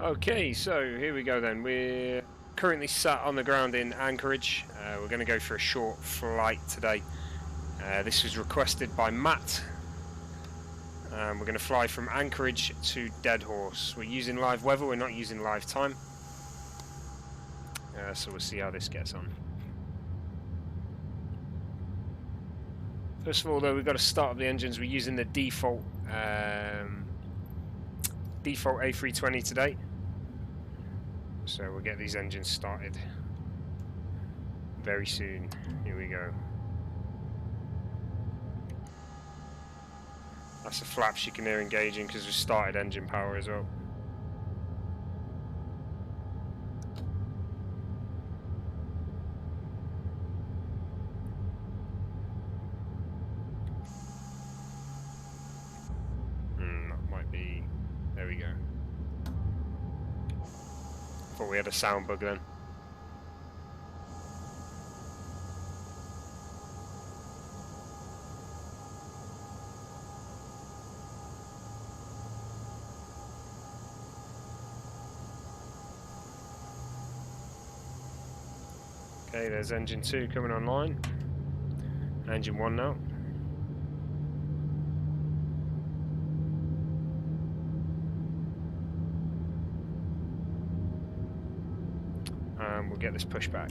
Okay, so here we go then. We're currently sat on the ground in Anchorage. We're going to go for a short flight today. This was requested by Matt. We're going to fly from Anchorage to Deadhorse. We're using live weather, we're not using live time. So we'll see how this gets on. First of all though, we've got to start up the engines. We're using the default A320 today. So we'll get these engines started very soon. Here we go. That's the flaps you can hear engaging because we started engine power as well. That might be... there we go. Thought we had a sound bug then. Okay, there's engine 2 coming online. Engine 1 now. We'll get this pushed back.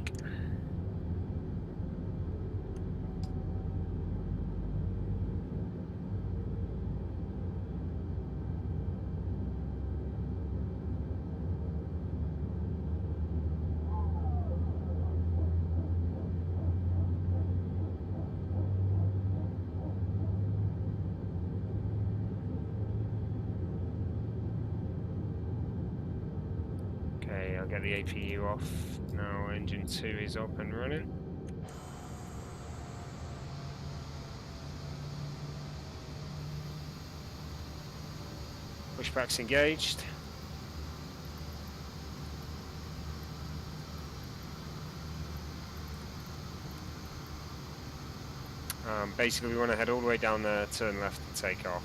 Okay, I'll get the APU off. Now engine 2 is up and running. Pushback's engaged. Basically we want to head all the way down there, turn left and take off.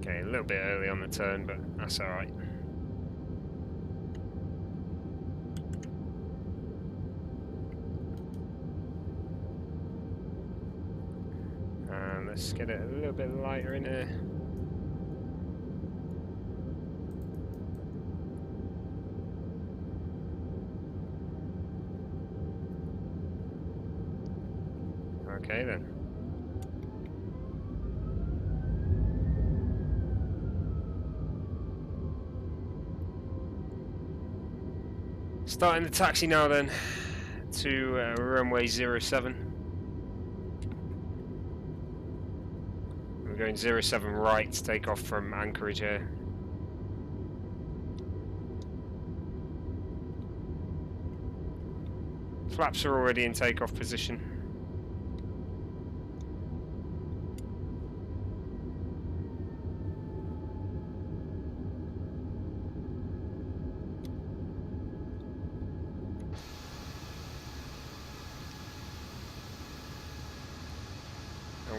Okay, a little bit early on the turn, but that's alright. Let's get it a little bit lighter in here. Okay then. Starting the taxi now then to runway 07. We're going 07 right to take off from Anchorage here. Flaps are already in takeoff position.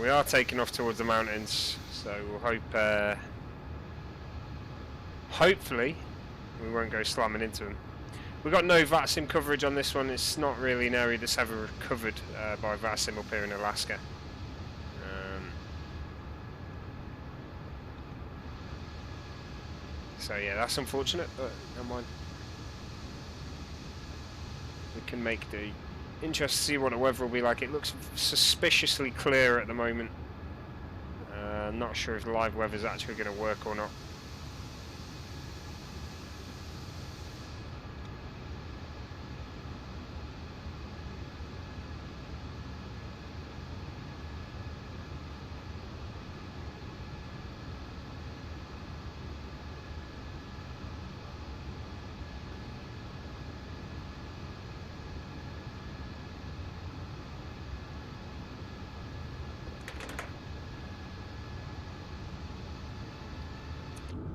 We are taking off towards the mountains, so we'll hope, hopefully, we won't go slamming into them. We've got no VATSIM coverage on this one. It's not really an area that's ever covered by VATSIM up here in Alaska. So yeah, that's unfortunate, but never mind. We can make the... Interested to see what the weather will be like. It looks suspiciously clear at the moment. I'm not sure if live weather is actually going to work or not.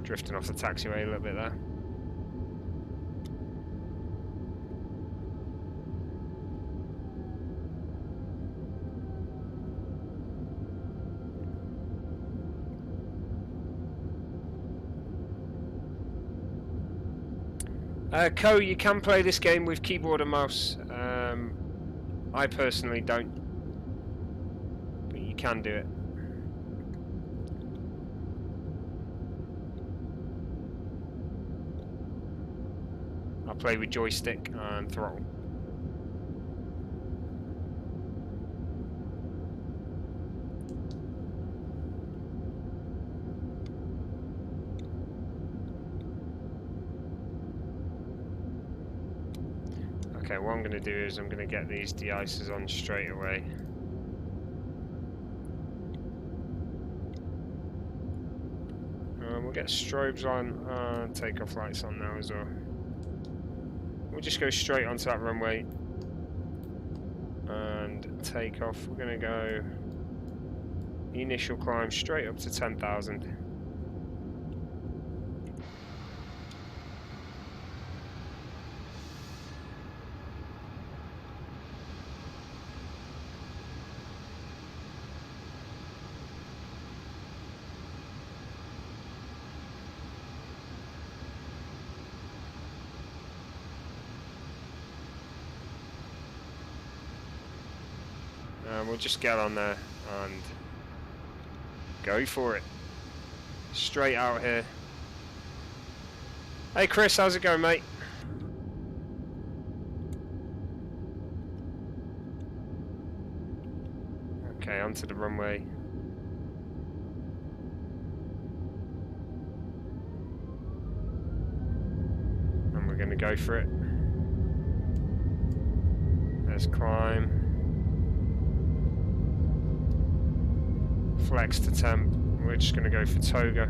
Drifting off the taxiway a little bit there. Co, you can play this game with keyboard and mouse. I personally don't, but you can do it. I play with joystick and throttle. Okay, what I'm going to do is I'm going to get these de-icers on straight away. We'll get strobes on and takeoff lights on now as well. We'll just go straight onto that runway and take off. We're going to go the initial climb straight up to 10,000. We'll just get on there and go for it. Straight out here. Hey Chris, how's it going, mate? Okay, onto the runway. And we're going to go for it. Let's climb. Flex to temp. We're just going to go for toga.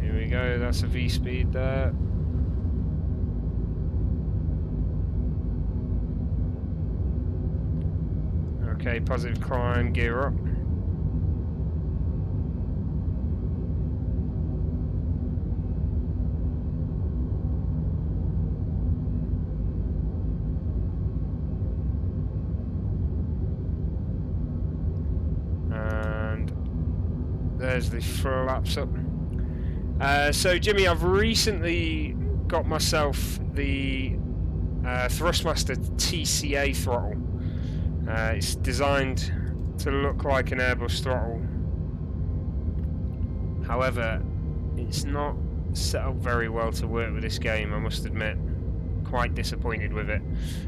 Here we go, that's a V speed there. Okay, positive climb, gear up. There's the flaps up. So Jimmy, I've recently got myself the Thrustmaster TCA throttle. It's designed to look like an Airbus throttle. However, it's not set up very well to work with this game, I must admit. Quite disappointed with it.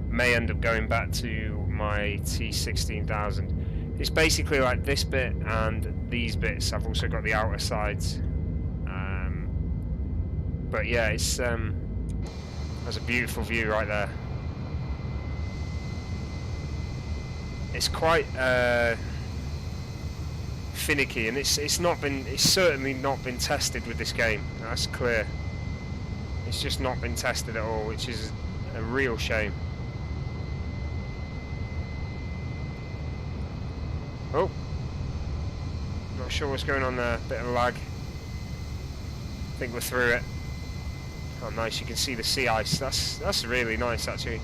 May end up going back to my T16000. It's basically like this bit and these bits. I've also got the outer sides. But yeah, it's there's a beautiful view right there. It's quite finicky, and it's certainly not been tested with this game. That's clear. It's just not been tested at all, which is a real shame. Oh, not sure what's going on there. Bit of lag. I think we're through it. Oh, nice! You can see the sea ice. That's really nice, actually.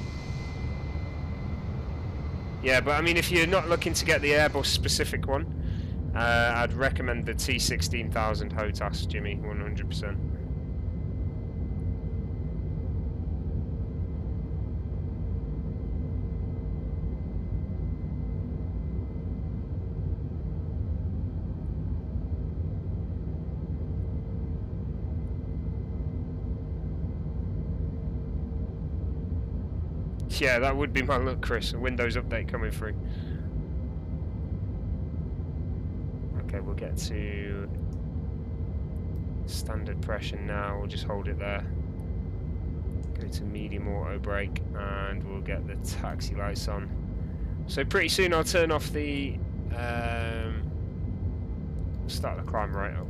Yeah, but I mean, if you're not looking to get the Airbus specific one, I'd recommend the T16000 HOTAS, Jimmy, 100%. Yeah, that would be my look, Chris. A Windows update coming through. Okay, we'll get to standard pressure now. We'll just hold it there. Go to medium auto brake, and we'll get the taxi lights on. So pretty soon I'll turn off the start the climb right up.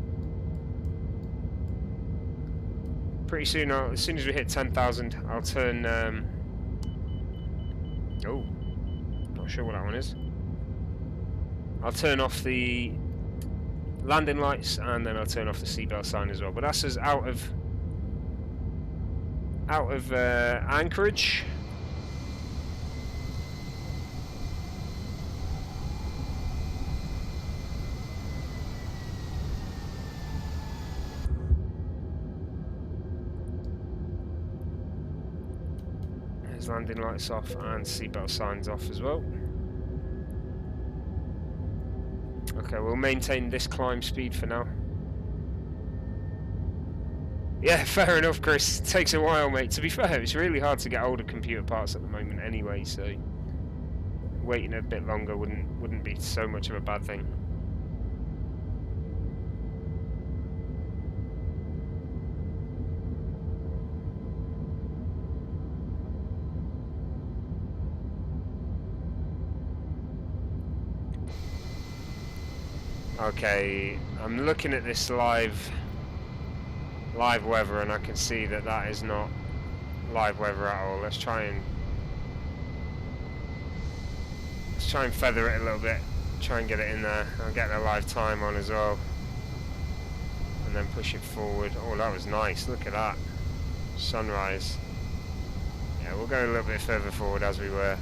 Pretty soon, as soon as we hit 10,000, I'll turn Oh, not sure what that one is. I'll turn off the landing lights and then I'll turn off the seatbelt sign as well. But that's us out of Anchorage. There's landing lights off and seatbelt signs off as well. Okay, we'll maintain this climb speed for now. Yeah, fair enough, Chris. It takes a while, mate. To be fair, it's really hard to get hold of computer parts at the moment anyway, so waiting a bit longer wouldn't be so much of a bad thing. Okay, I'm looking at this live weather and I can see that that is not live weather at all. Let's try and feather it a little bit, try and get it in there. I'll get the live time on as well and then push it forward. Oh, that was nice, look at that sunrise. Yeah, we'll go a little bit further forward as we were.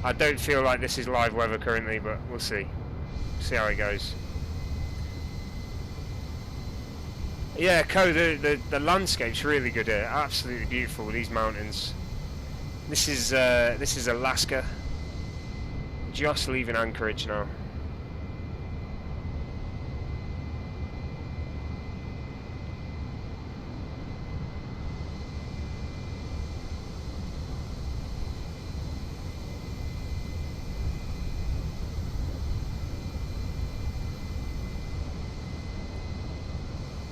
I don't feel like this is live weather currently, but we'll see how it goes. Yeah, Co, the landscape's really good here. Absolutely beautiful with these mountains. This is Alaska. Just leaving Anchorage now.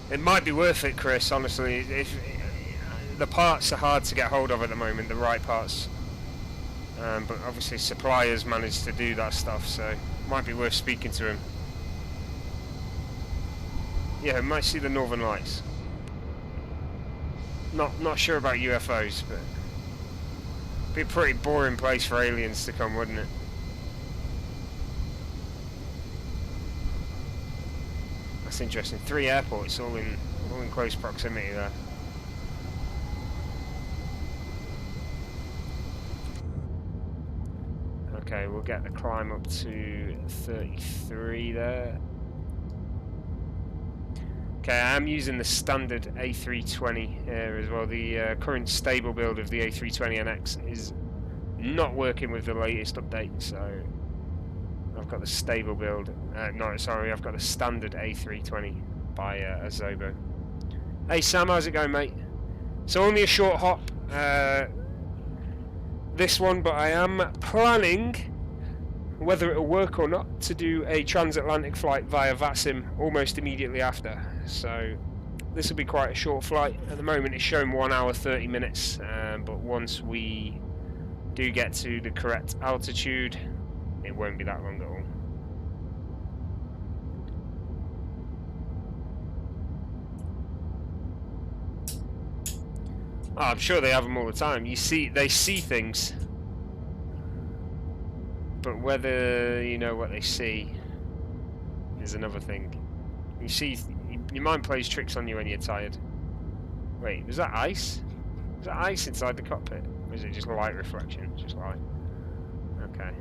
It might be worth it, Chris, honestly. If the parts are hard to get hold of at the moment, the right parts. But obviously suppliers managed to do that stuff, so it might be worth speaking to him. Yeah, might see the Northern Lights. Not sure about UFOs, but be a pretty boring place for aliens to come, wouldn't it? That's interesting. 3 airports, all in close proximity there. Okay, we'll get the climb up to 33 there. Okay, I am using the standard A320 here as well. The current stable build of the A320NX is not working with the latest update, so I've got the stable build. No, sorry, I've got the standard A320 by Azobo. Hey Sam, how's it going, mate? So only a short hop, this one, but I am planning, whether it'll work or not, to do a transatlantic flight via Vasim almost immediately after. So this will be quite a short flight. At the moment it's showing 1 hour 30 minutes, but once we do get to the correct altitude, it won't be that long at all. Oh, I'm sure they have them all the time. They see things, but whether you know what they see is another thing. You see, your mind plays tricks on you when you're tired. Wait, was that ice? Was that ice inside the cockpit? Or is it just light reflection? Just light. Okay.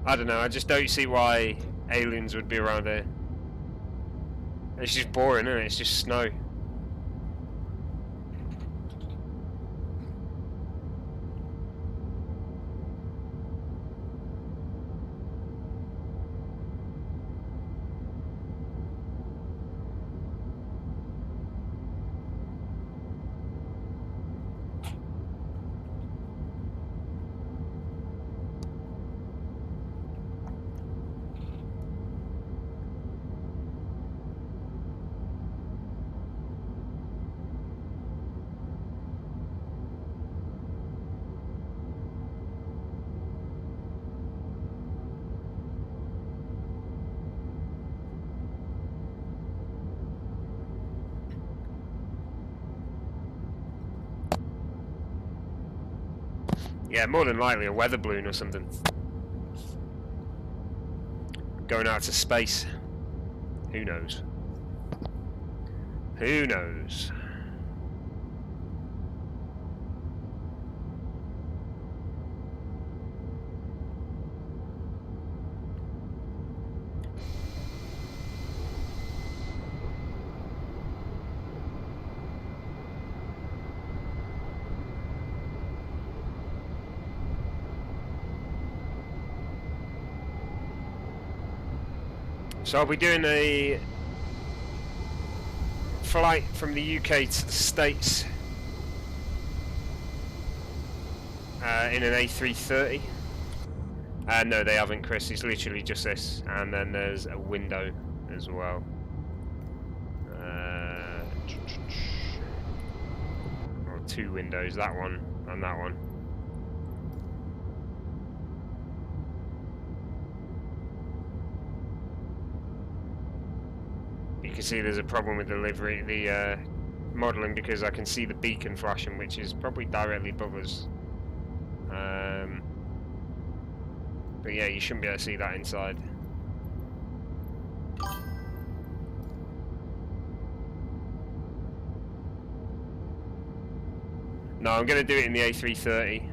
I don't know, I just don't see why aliens would be around here. It's just boring, isn't it? It's just snow. Yeah, more than likely a weather balloon or something. Going out to space. Who knows? Who knows? So I'll be doing a flight from the UK to the States in an A330. No, they haven't, Chris. It's literally just this, and then there's a window as well. Or two windows, that one and that one. You can see there's a problem with the modelling because I can see the beacon flashing, which is probably directly above us. But yeah, you shouldn't be able to see that inside. No, I'm going to do it in the A330.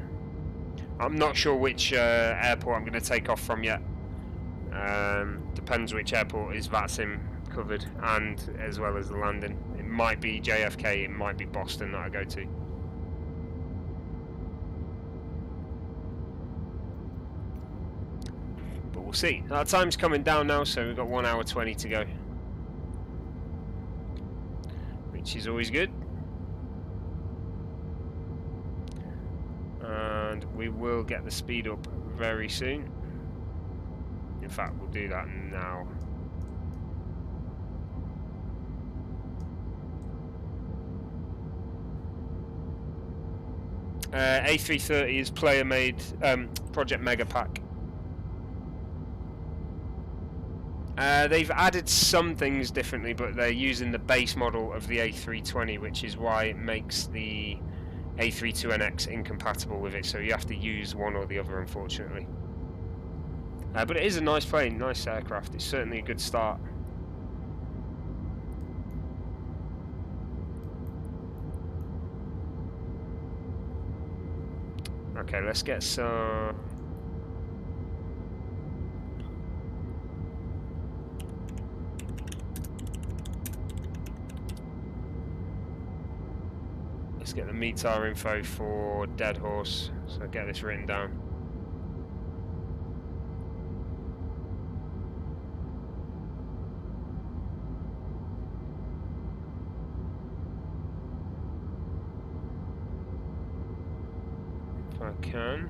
I'm not sure which airport I'm going to take off from yet. Depends which airport is VATSIM covered, and as well as the landing. It might be JFK, it might be Boston that I go to. But we'll see. Our time's coming down now, so we've got 1 hour 20 to go, which is always good. And we will get the speed up very soon. In fact, we'll do that now. A330 is player made Project Mega Pack. They've added some things differently, but they're using the base model of the A320, which is why it makes the A32NX incompatible with it, so you have to use one or the other, unfortunately. But it is a nice plane, nice aircraft. It's certainly a good start. Okay, let's get some... Let's get the METAR info for Deadhorse, so I'll get this written down. If I can.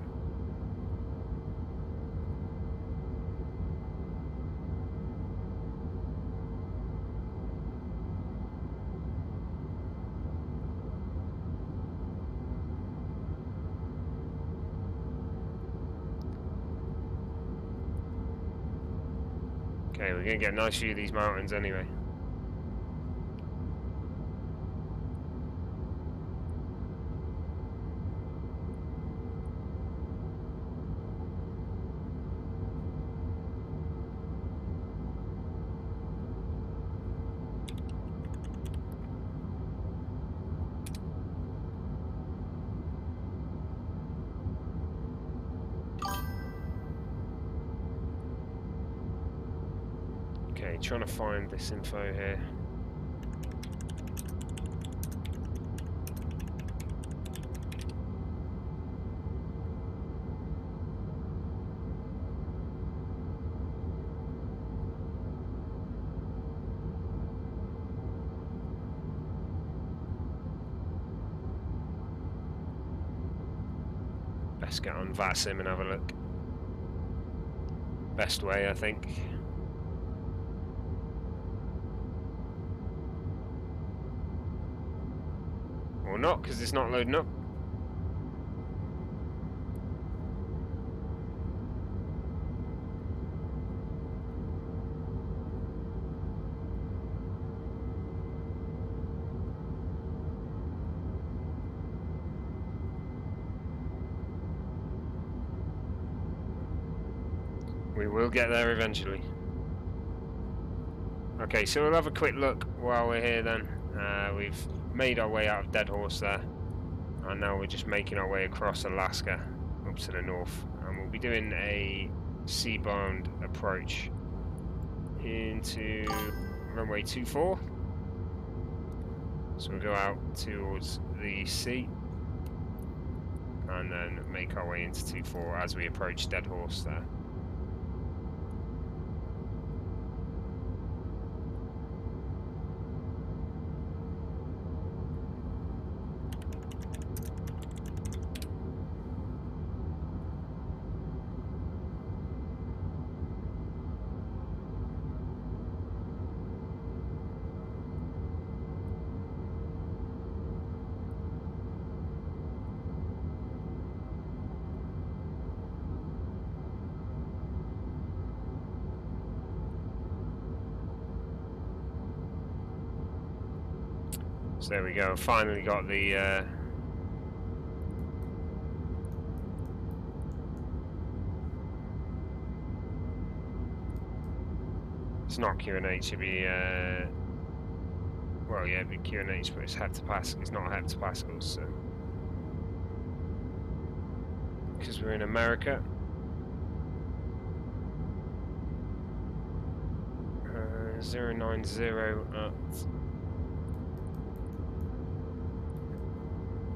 Okay, we're going to get a nice view of these mountains anyway. Okay, trying to find this info here. Let's get on VATSIM and have a look. Best way, I think. Or not, because it's not loading up. We will get there eventually. Okay, so we'll have a quick look while we're here then. We've made our way out of Deadhorse there, and now we're just making our way across Alaska up to the north, and we'll be doing a sea-bound approach into runway 24. So we'll go out towards the sea and then make our way into 24 as we approach Deadhorse there. So there we go, finally got the it's not QNH, it'd be well yeah, it'd be QNH, but it's heptopascal, it's not heptopascals, so because we're in America. 090 at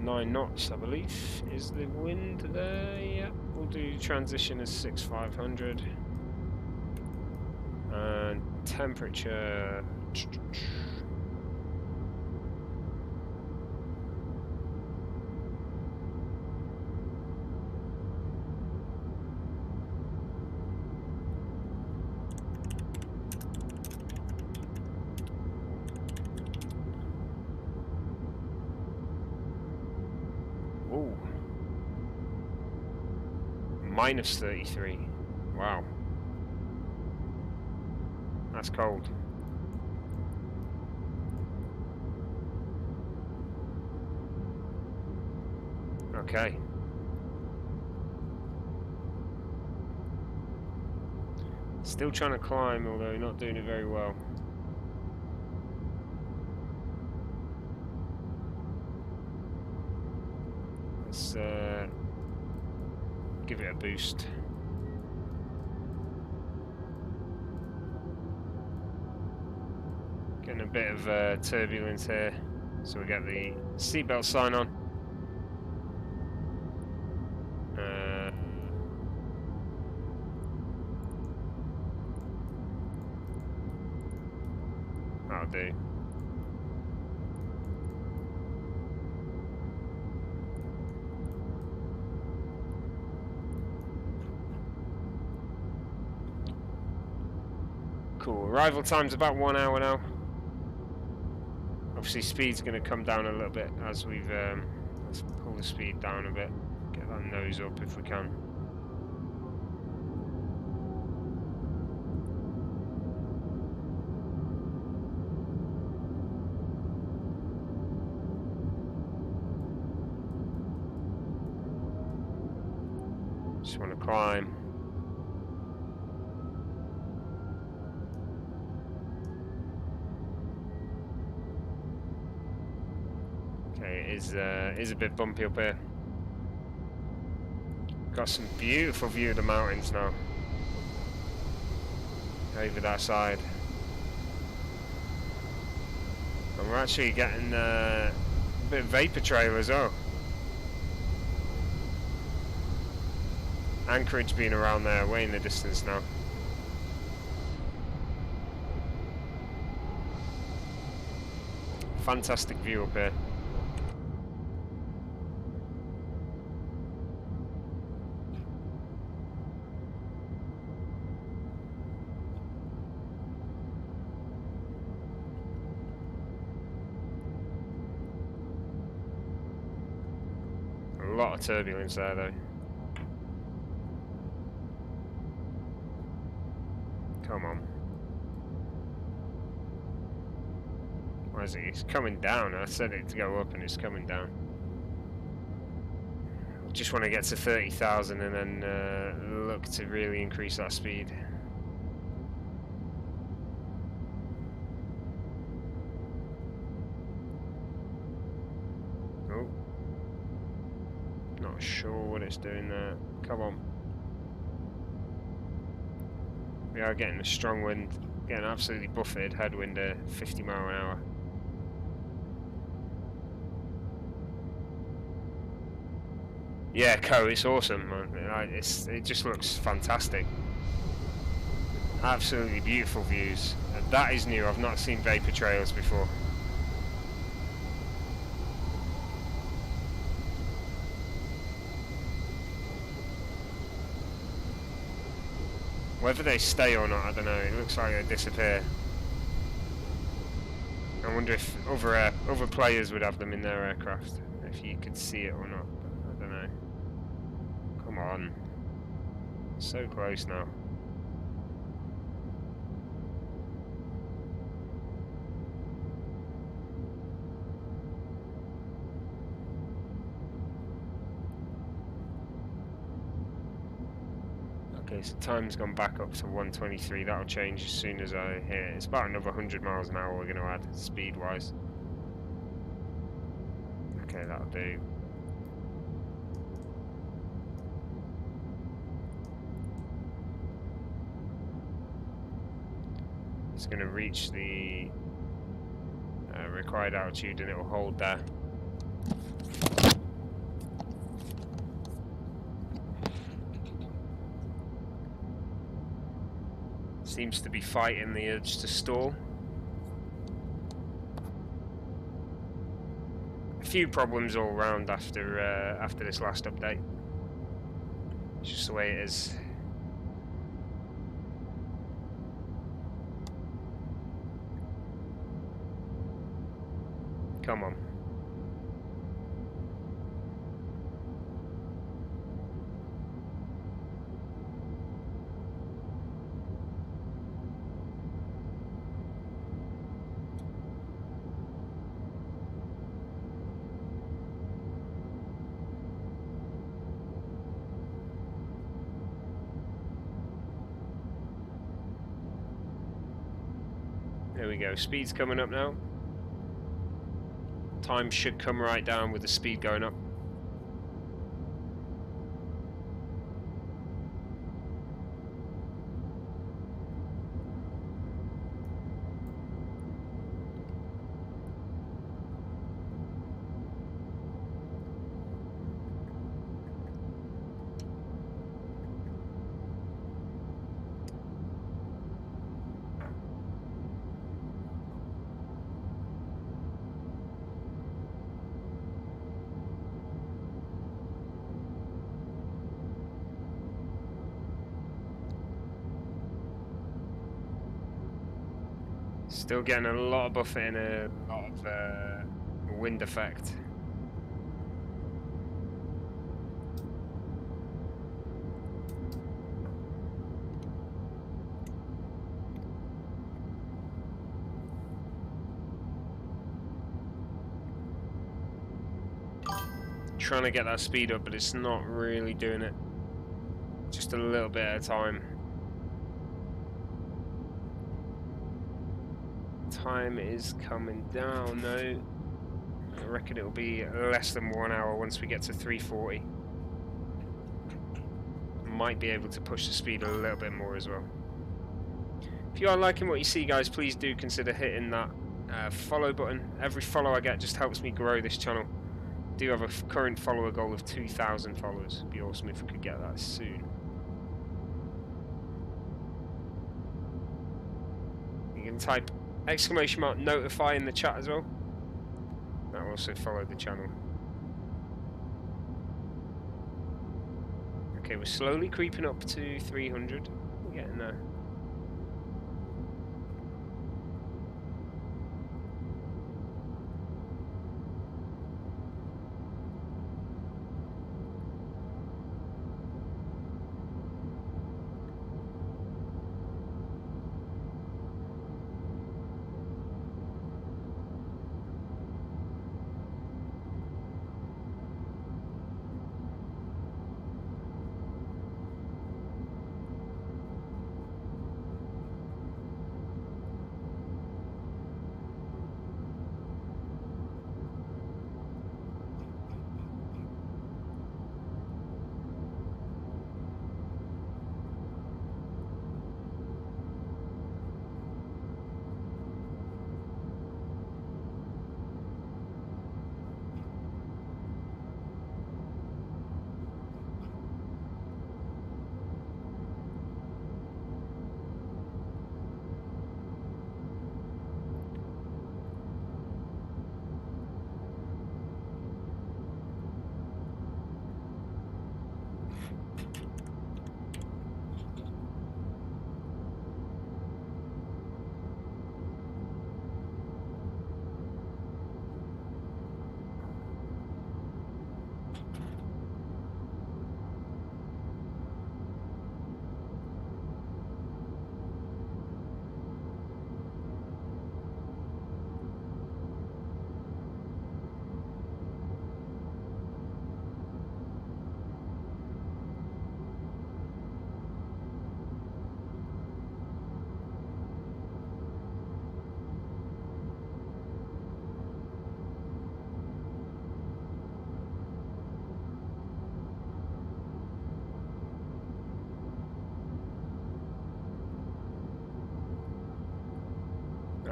9 knots, I believe, is the wind there. Yeah, we'll do transition as 6500 and temperature. Ooh. Minus 33. Wow. That's cold. Okay. Still trying to climb, although not doing it very well. Let's give it a boost. Getting a bit of turbulence here, so we get the seatbelt sign on. That'll do. Cool. Arrival time's about 1 hour now. Obviously, speed's going to come down a little bit as we've. Let's pull the speed down a bit. Get that nose up if we can. Just want to climb. Okay, it is a bit bumpy up here. Got some beautiful view of the mountains now. Over that side. And we're actually getting a bit of vapor trail as well. Anchorage being around there, way in the distance now. Fantastic view up here. A lot of turbulence there though. Come on. Why is it? It's coming down. I said it to go up and it's coming down. Just want to get to 30,000 and then look to really increase that speed. Oh, not sure what it's doing there. Come on. We are getting a strong wind, getting absolutely buffeted, headwind at 50 mile an hour. Yeah, Co, it's awesome, man. It just looks fantastic. Absolutely beautiful views. That is new. I've not seen vapor trails before. Whether they stay or not, I don't know. It looks like they disappear. I wonder if other players would have them in their aircraft, if you could see it or not. I don't know. Come on. So close now. Okay, so time's gone back up to 123. That'll change as soon as I hit it. It's about another 100 miles an hour we're going to add, speed-wise. Okay, that'll do. It's going to reach the required altitude and it will hold there. Seems to be fighting the urge to stall. A few problems all round after this last update. It's just the way it is. Come on. There we go, speed's coming up now. Time should come right down with the speed going up. Still getting a lot of buffeting, a lot of wind effect. Trying to get that speed up, but it's not really doing it. Just a little bit at a time. Time is coming down though. I reckon it'll be less than 1 hour once we get to 340. Might be able to push the speed a little bit more as well. If you are liking what you see, guys, please do consider hitting that follow button. Every follow I get just helps me grow this channel. I do have a current follower goal of 2,000 followers. It'd be awesome if we could get that soon. You can type ! notify in the chat as well. That will also follow the channel. Okay, we're slowly creeping up to 300. We're getting there.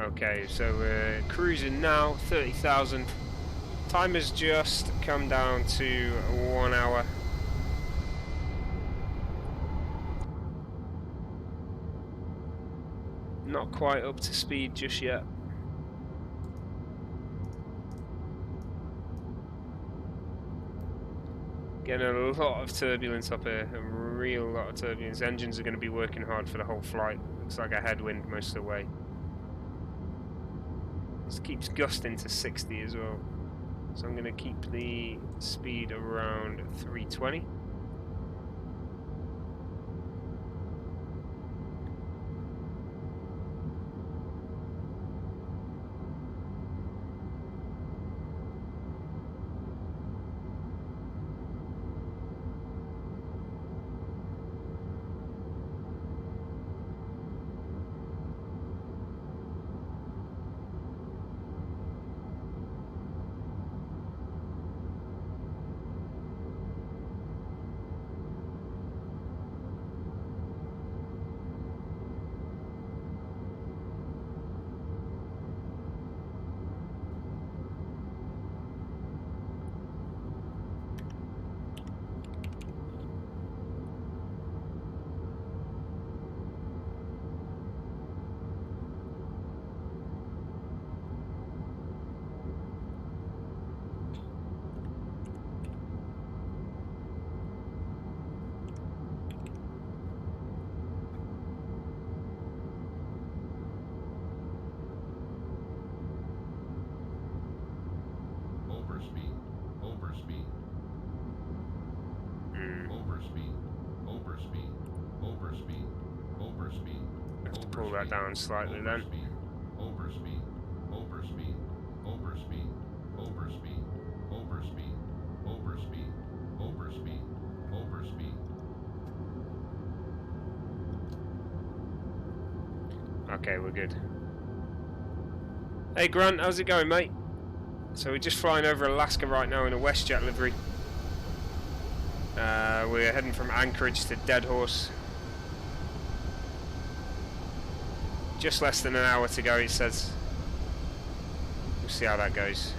Okay, so we're cruising now, 30,000. Time has just come down to 1 hour. Not quite up to speed just yet. Getting a lot of turbulence up here, a real lot of turbulence. Engines are going to be working hard for the whole flight. Looks like a headwind most of the way. This keeps gusting to 60 as well. So I'm going to keep the speed around 320. Pull that down slightly then. Overspeed. Okay, we're good. Hey Grant, how's it going, mate? So we're just flying over Alaska right now in a WestJet livery. We're heading from Anchorage to Deadhorse. Just less than an hour to go, it says. We'll see how that goes.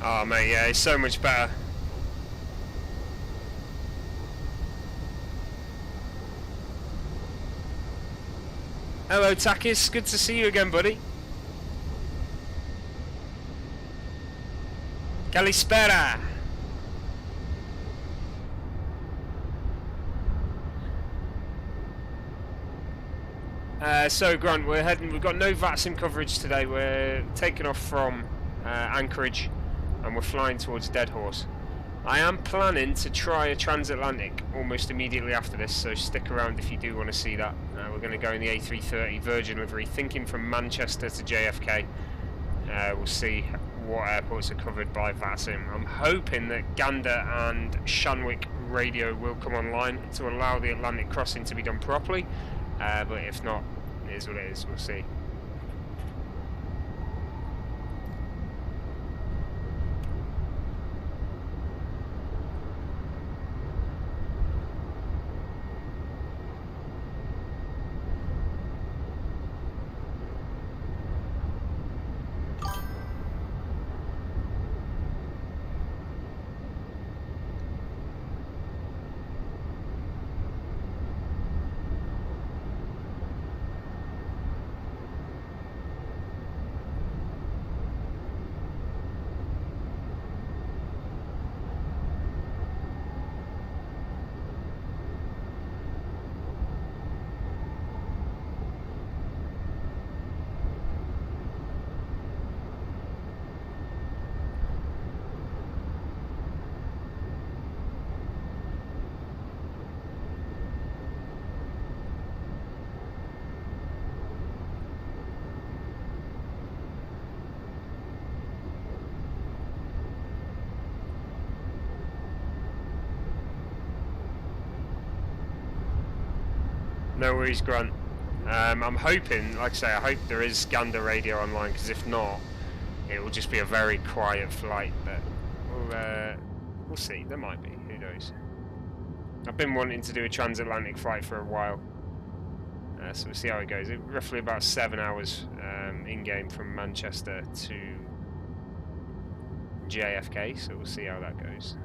Oh mate, yeah, it's so much better. Hello Takis, good to see you again, buddy. Kalispera. So Grant, we've got no VATSIM coverage today. We're taking off from Anchorage and we're flying towards Deadhorse. I am planning to try a transatlantic almost immediately after this, so stick around if you do want to see that. We're going to go in the A330 Virgin livery, thinking from Manchester to JFK. We'll see what airports are covered by VATSIM. I'm hoping that Gander and Shanwick radio will come online to allow the Atlantic crossing to be done properly, but if not, it is what it is, we'll see. No worries, Grant. I'm hoping, like I say, I hope there is Gander radio online, because if not, it will just be a very quiet flight. But we'll see. There might be. Who knows? I've been wanting to do a transatlantic flight for a while, so we'll see how it goes. Roughly about 7 hours in-game from Manchester to JFK, so we'll see how that goes.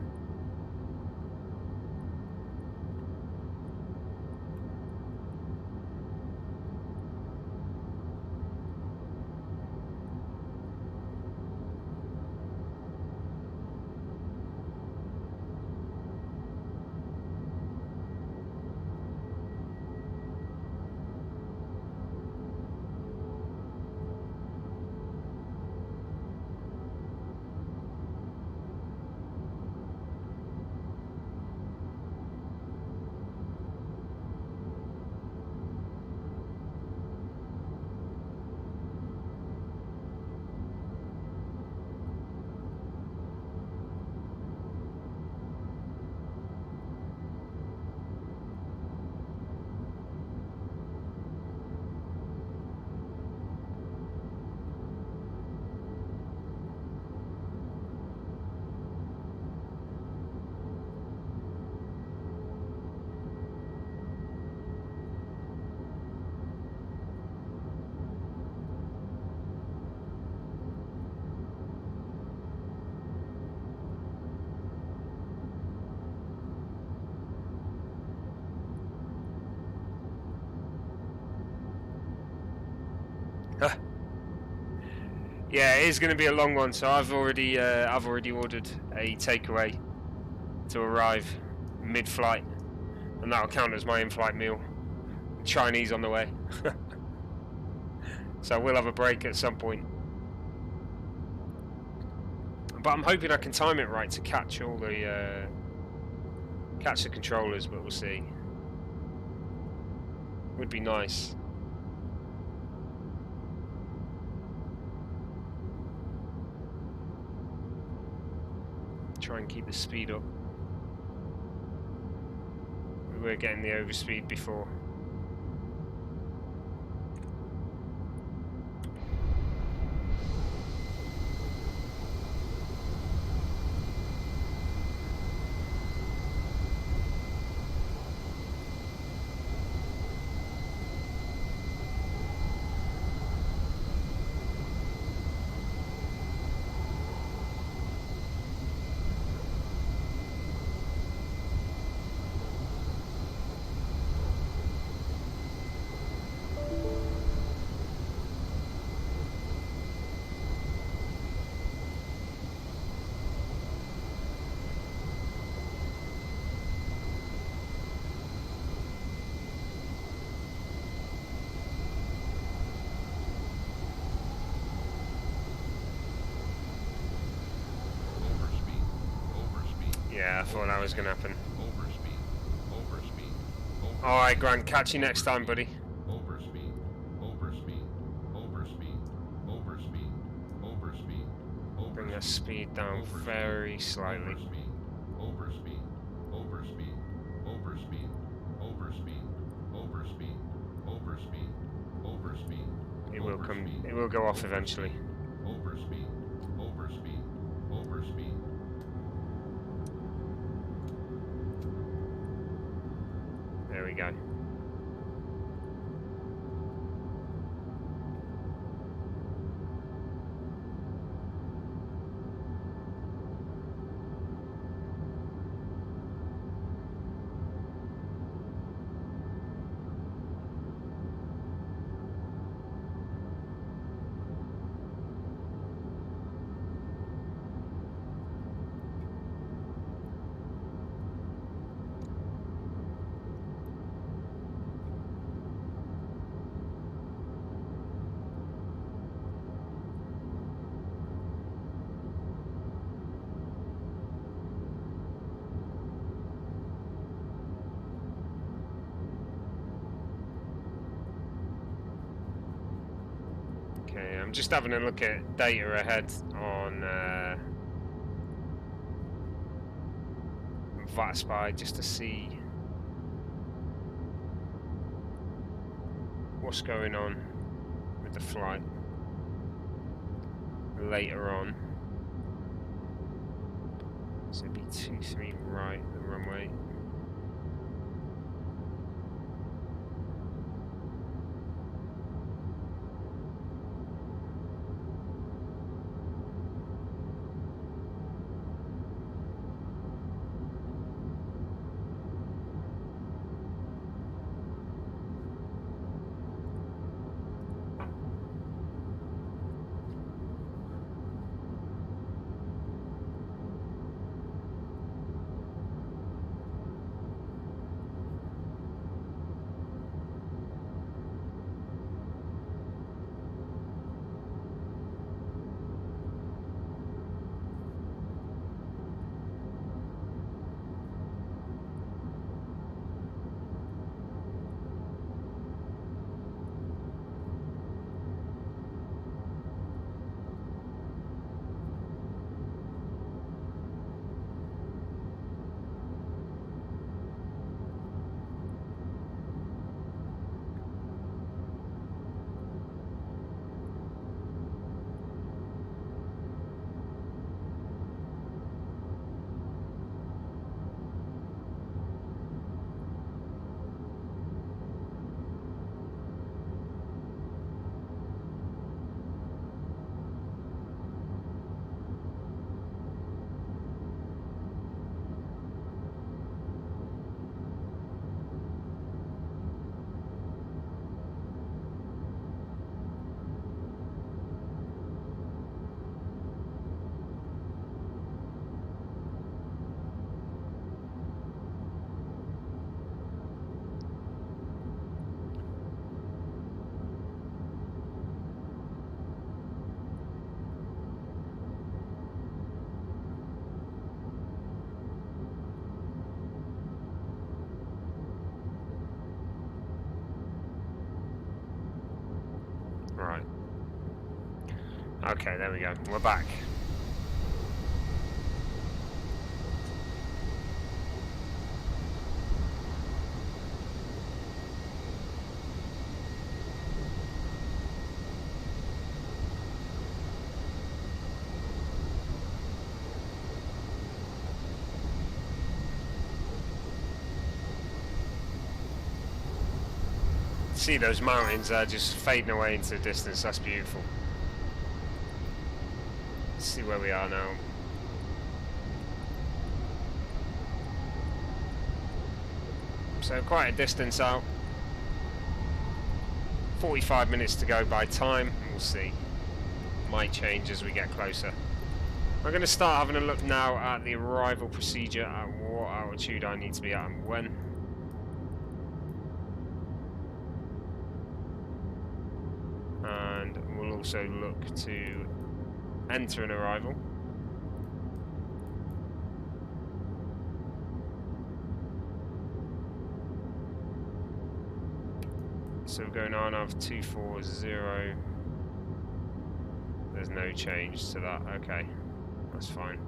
Yeah, it is going to be a long one, so I've already ordered a takeaway to arrive mid-flight, and that'll count as my in-flight meal. Chinese on the way, so we'll have a break at some point. But I'm hoping I can time it right to catch all the controllers, but we'll see. Would be nice. Try and keep the speed up. We were getting the overspeed before. Yeah, I thought that was going to happen. Alright, Grant, catch you next time, buddy. Bring the speed down very slightly. It will go off eventually. There we go. I'm just having a look at data ahead on VATSPY just to see what's going on with the flight later on. So it'd be 23 right, the runway. Right. Okay, there we go. We're back. See those mountains just fading away into the distance. That's beautiful. Let's see where we are now. So quite a distance out. 45 minutes to go by time. We'll see. Might change as we get closer. I'm going to start having a look now at the arrival procedure, at what altitude I need to be at and when. And we'll also look to enter an arrival. So we're going on of 240. There's no change to that. Okay, that's fine.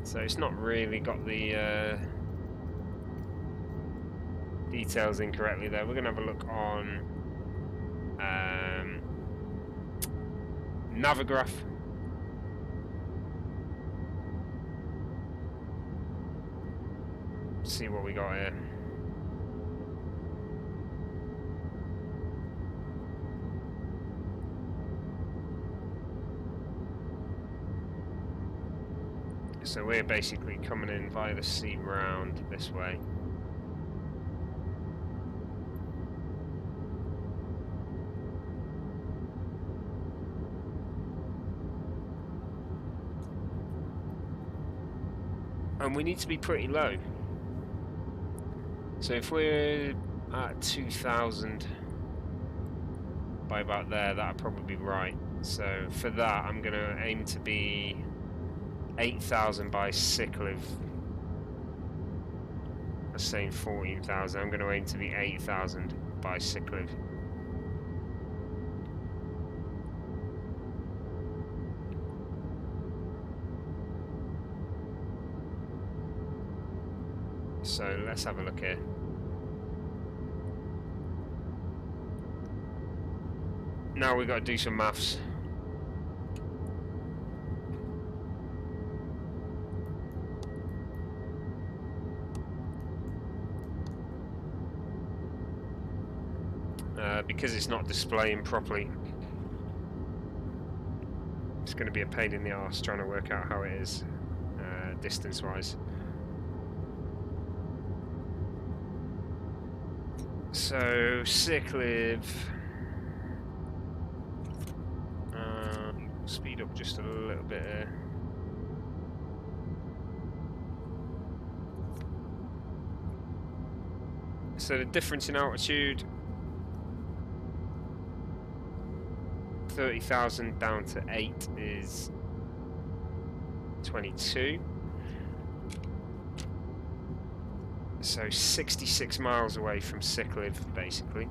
So it's not really got the details incorrectly there. We're going to have a look on Navigraph. See what we got here. So we're basically coming in via the sea round this way. And we need to be pretty low. So if we're at 2,000 by about there, that'll probably be right. So for that, I'm going to aim to be 8,000 by Sickliv. I was saying 14,000. I'm going to aim to be 8,000 by Sickliv. So let's have a look here. Now we've got to do some maths. Because it's not displaying properly, it's going to be a pain in the arse trying to work out how it is distance-wise. So Sickliv, speed up just a little bit here. So the difference in altitude, 30,000 down to 8 is 22. So 66 miles away from Sickliv, basically.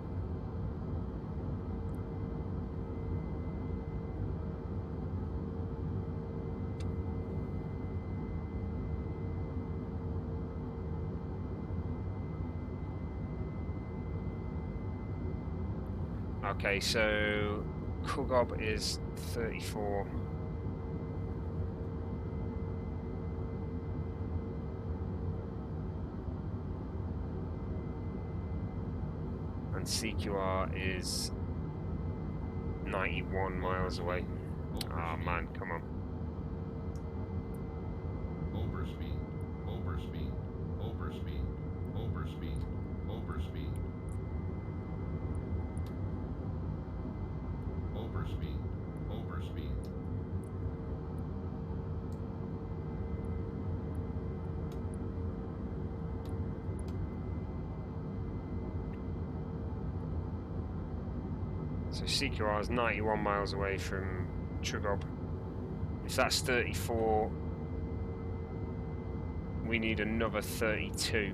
Okay, so Kugob is 34. And CQR is 91 miles away. Oh man, come on. Overspeed, overspeed, overspeed, overspeed, overspeed. Overspeed, overspeed. So CQR is 91 miles away from Trugob. If that's 34, we need another 32.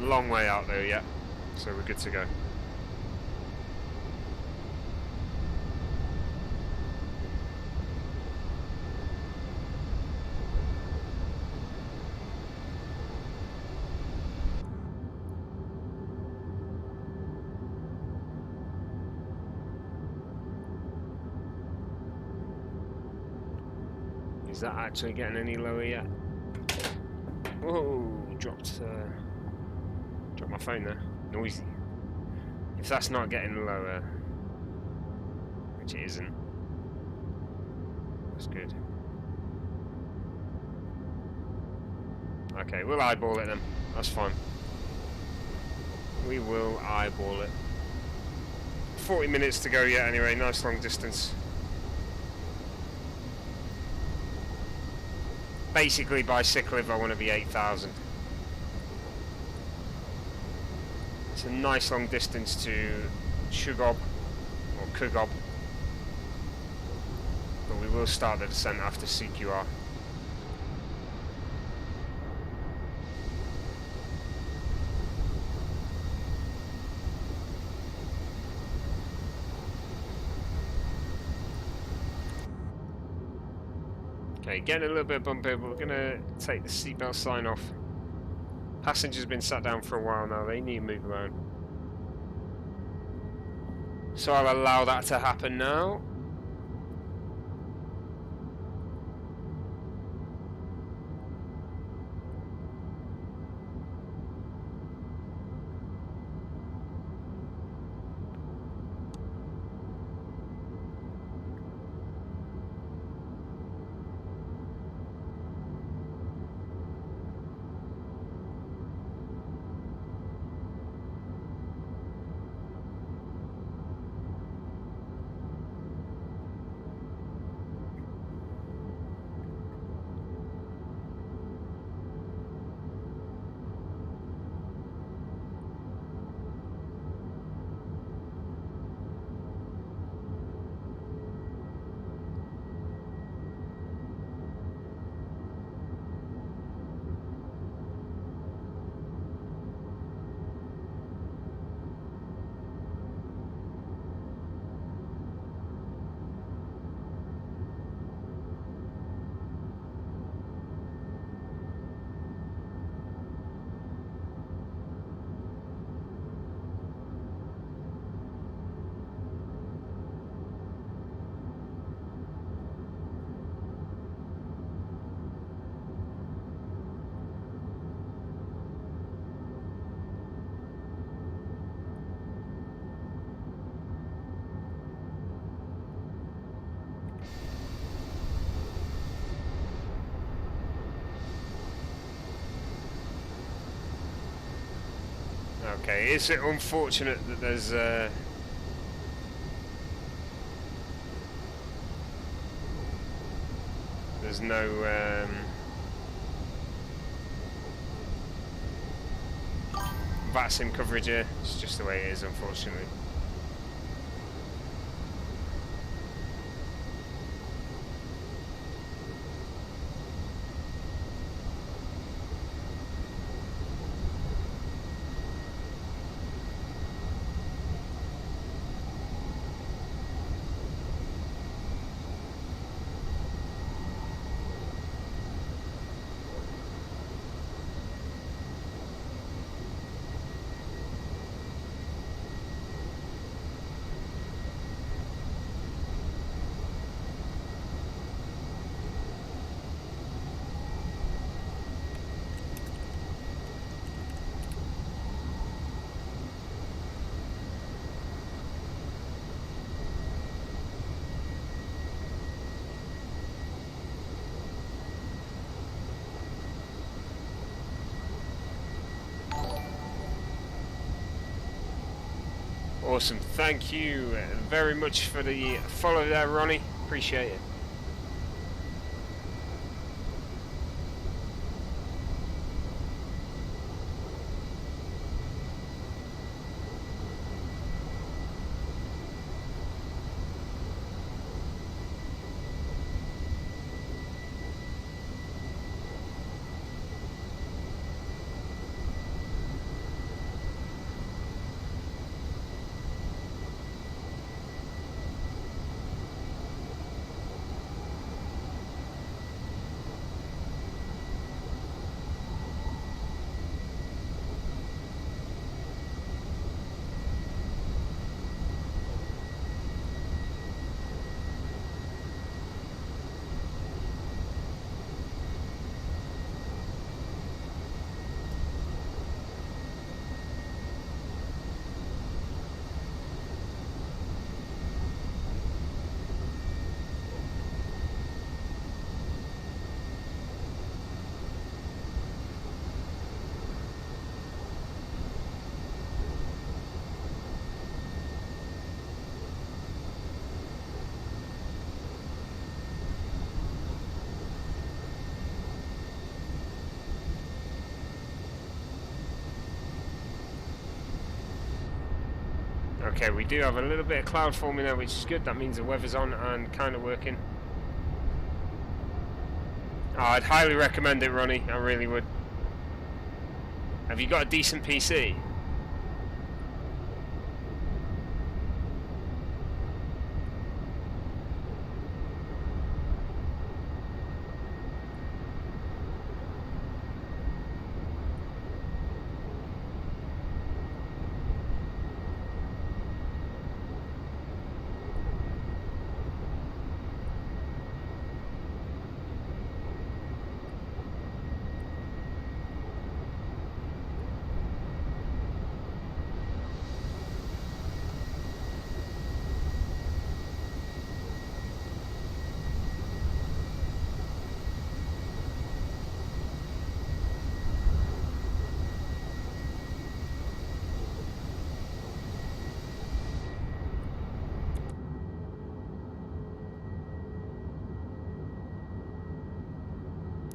Long way out there yet, so we're good to go. Is that actually getting any lower yet? Whoa, dropped my phone there. Noisy. If that's not getting lower, which it isn't, that's good. Okay, we'll eyeball it then. That's fine. We will eyeball it. 40 minutes to go yet anyway, nice long distance. Basically by Sickliv I want to be 8,000. It's a nice long distance to Trugob, or Kugob, but we will start the descent after CQR. Okay, getting a little bit bumpy, but we're going to take the seatbelt sign off. Passengers been sat down for a while now, they need to move around. So I'll allow that to happen now. Okay, it's unfortunate that there's no VATSIM coverage here. It's just the way it is, unfortunately. Awesome, thank you very much for the follow there, Ronnie. Appreciate it. Okay, we do have a little bit of cloud forming there, which is good. That means the weather's on and kind of working. Oh, I'd highly recommend it, Ronnie. I really would. Have you got a decent PC?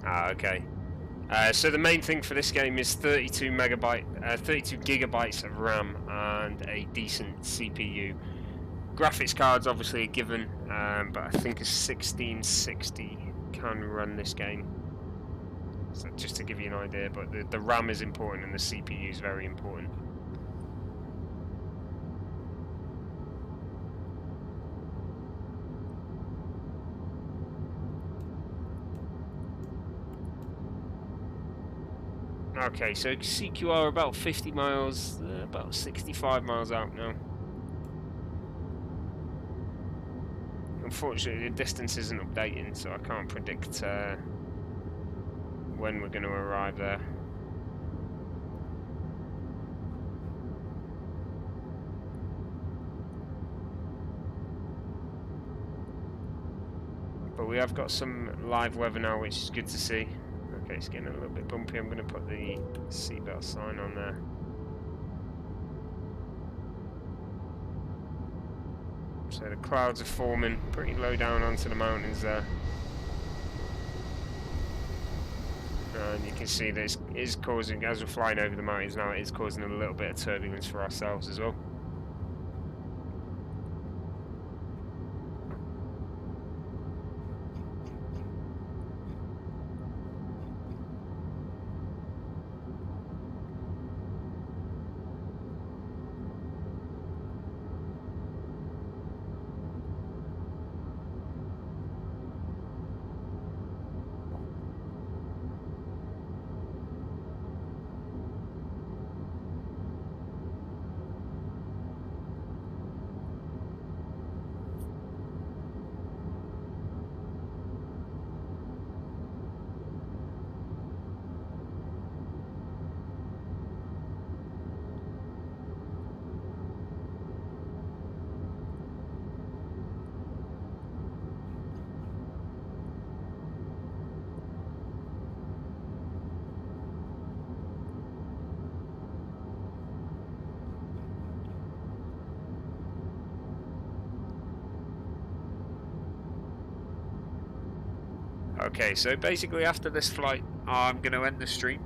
Ah, okay. So the main thing for this game is 32 gigabytes of RAM and a decent CPU. Graphics cards obviously a given, but I think a 1660 can run this game. So just to give you an idea, but the RAM is important and the CPU is very important. Okay, so CQR about 50 miles, about 65 miles out now. Unfortunately, the distance isn't updating, so I can't predict when we're going to arrive there. But we have got some live weather now, which is good to see. Okay, it's getting a little bit bumpy. I'm going to put the seatbelt sign on there. So the clouds are forming pretty low down onto the mountains there. And you can see this is causing, as we're flying over the mountains now, it is causing a little bit of turbulence for ourselves as well. Okay, so basically after this flight, I'm going to end the stream,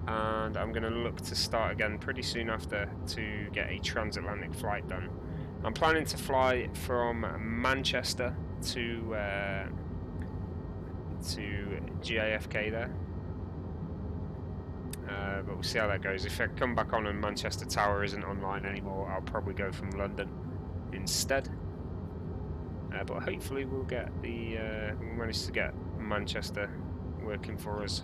and I'm going to look to start again pretty soon after to get a transatlantic flight done. I'm planning to fly from Manchester to JFK there, but we'll see how that goes. If I come back on and Manchester Tower isn't online anymore, I'll probably go from London instead. But hopefully we'll get the we'll manage to get Manchester working for us,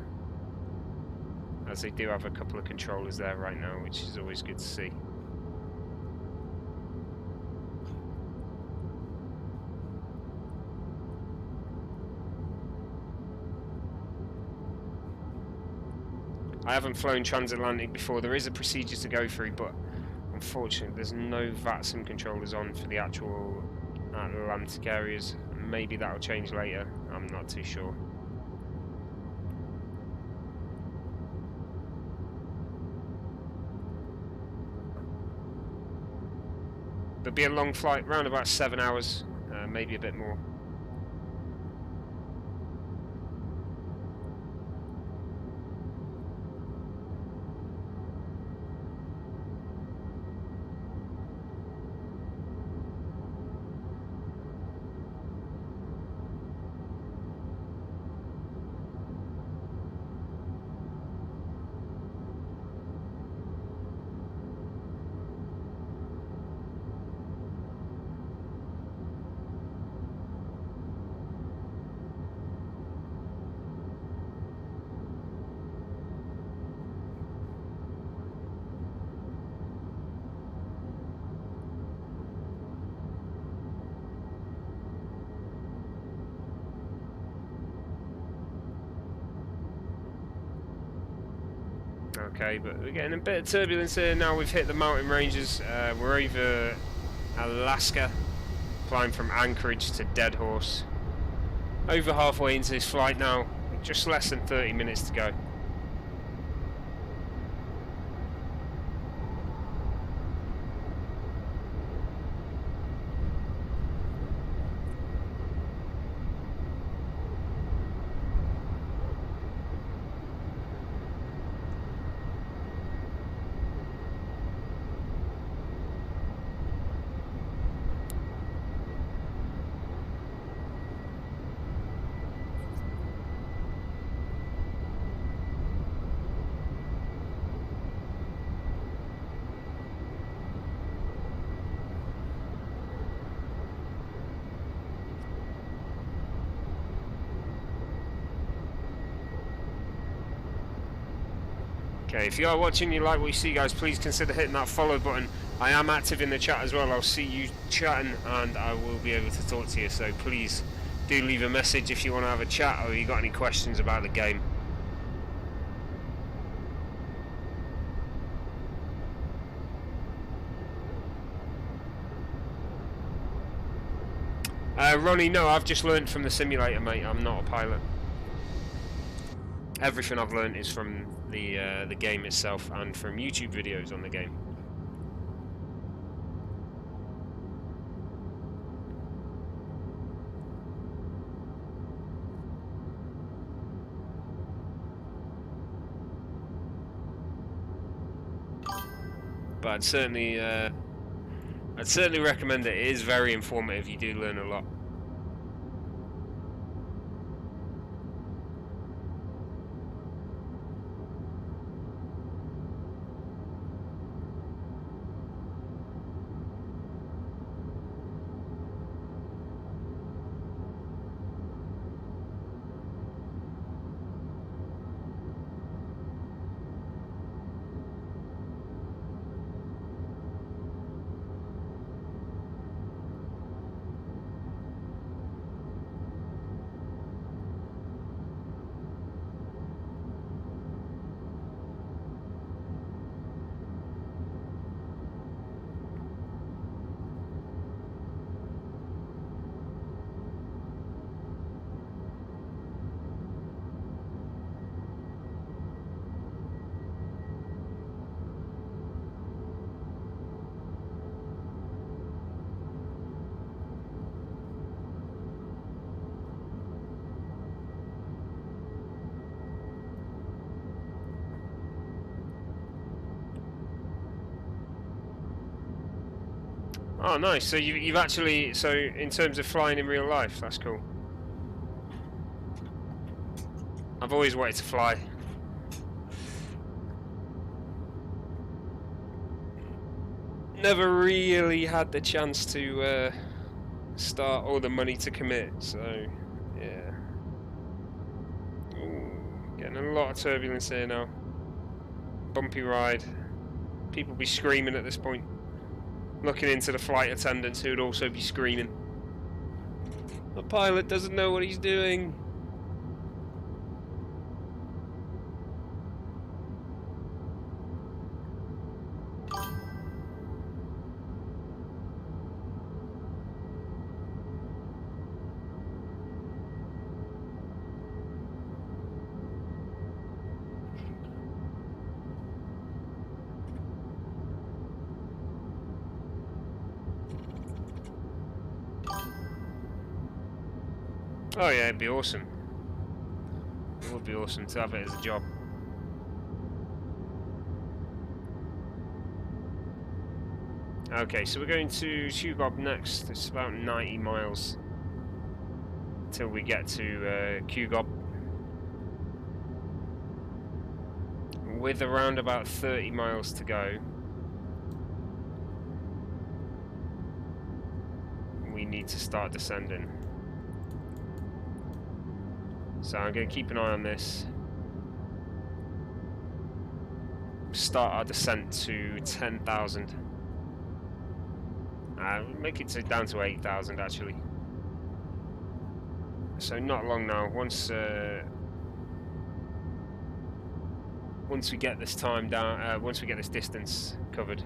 as they do have a couple of controllers there right now, which is always good to see. I haven't flown transatlantic before. There is a procedure to go through, but unfortunately there's no VATSIM controllers on for the actual Atlantic areas. Maybe that'll change later, I'm not too sure. There'll be a long flight, around about 7 hours, maybe a bit more. Okay, but we're getting a bit of turbulence here now. We've hit the mountain ranges. We're over Alaska, flying from Anchorage to Deadhorse. Over halfway into this flight now, just less than 30 minutes to go. Okay, if you are watching, you like what you see, guys, please consider hitting that follow button. I am active in the chat as well. I'll see you chatting and I will be able to talk to you, so please do leave a message if you want to have a chat or you got any questions about the game. Ronnie, no, I've just learned from the simulator, mate. I'm not a pilot. Everything I've learned is from the game itself and from YouTube videos on the game. but I'd certainly recommend it. It is very informative. You do learn a lot. Oh, nice. So you've actually, so in terms of flying in real life, that's cool. I've always wanted to fly. Never really had the chance to start or the money to commit, so yeah. Ooh, getting a lot of turbulence here now. Bumpy ride. People be screaming at this point. Looking into the flight attendants who would also be screaming. The pilot doesn't know what he's doing. Oh yeah, it'd be awesome. It would be awesome to have it as a job. Okay, so we're going to Hugob next. It's about 90 miles till we get to Hugob, with around about 30 miles to go. We need to start descending. So I'm going to keep an eye on this. Start our descent to 10,000. Make it down to 8,000 actually. So not long now. Once we get this time down, once we get this distance covered.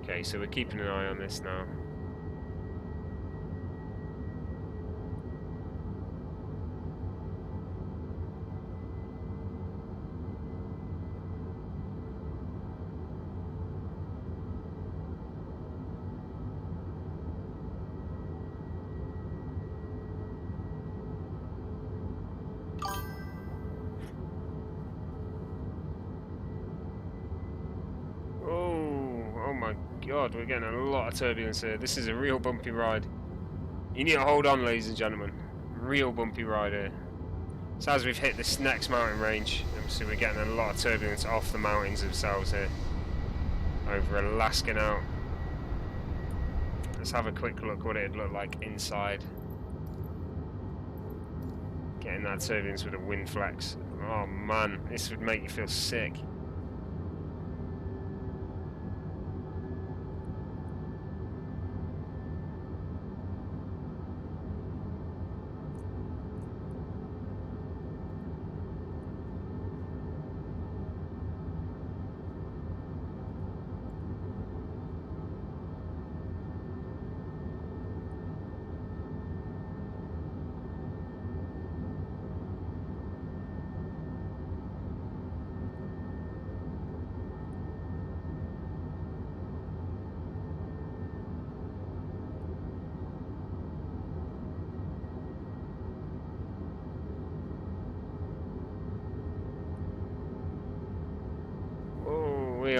Okay, so we're keeping an eye on this now. God, we're getting a lot of turbulence here. This is a real bumpy ride. You need to hold on, ladies and gentlemen. Real bumpy ride here. So as we've hit this next mountain range, obviously we're getting a lot of turbulence off the mountains themselves here. Over Alaska now. Let's have a quick look what it'd look like inside. Getting that turbulence with a wind flex. Oh man, this would make you feel sick.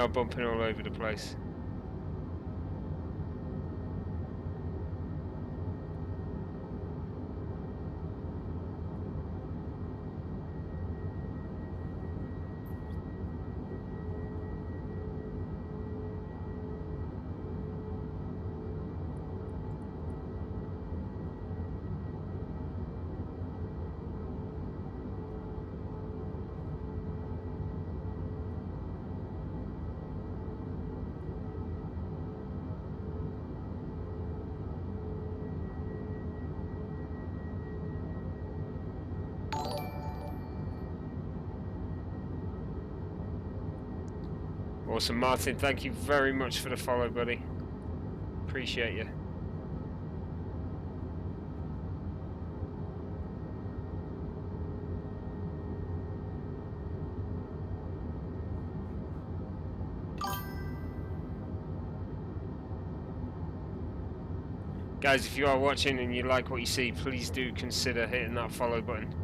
are bumping all over the place. Awesome, Martin, thank you very much for the follow, buddy. Appreciate you. Guys, if you are watching and you like what you see, please do consider hitting that follow button.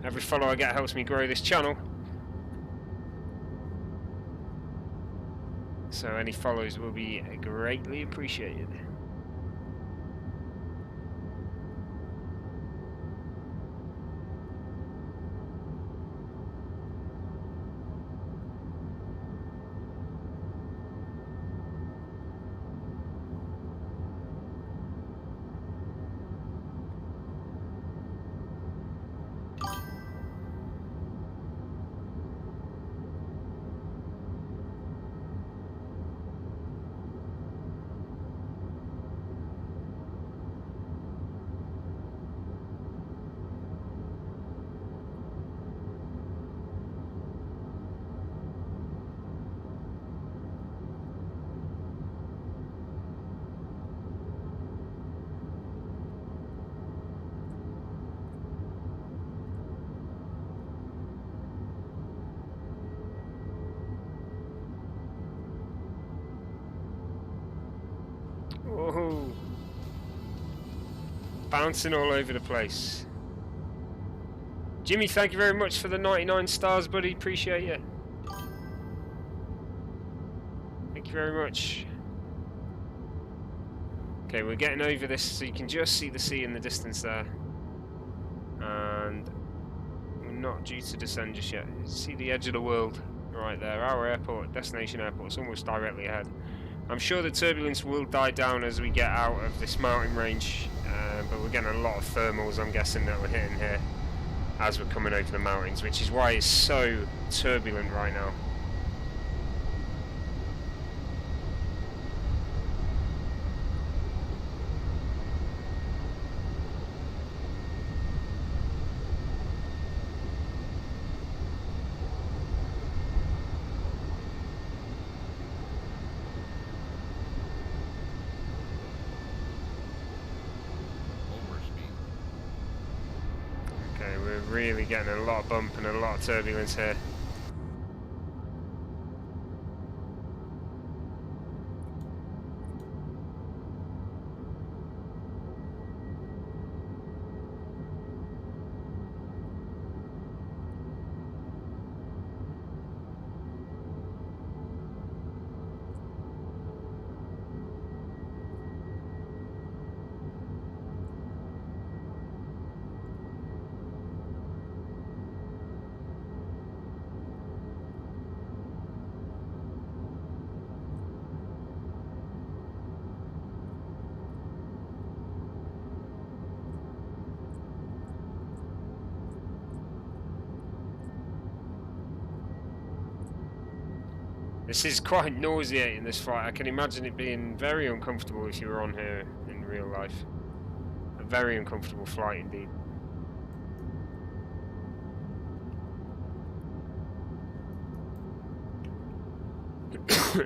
Every follow I get helps me grow this channel. So any follows will be greatly appreciated. Whoa. Bouncing all over the place. Jimmy, thank you very much for the 99 stars, buddy. Appreciate you. Thank you very much. Okay, we're getting over this so you can just see the sea in the distance there. And we're not due to descend just yet. You see the edge of the world right there. Our airport, destination airport, is almost directly ahead. I'm sure the turbulence will die down as we get out of this mountain range, but we're getting a lot of thermals, I'm guessing, that we're hitting here as we're coming over the mountains, which is why it's so turbulent right now. Really getting a lot of bump and a lot of turbulence here. This is quite nauseating, this flight. I can imagine it being very uncomfortable if you were on here in real life. A very uncomfortable flight indeed.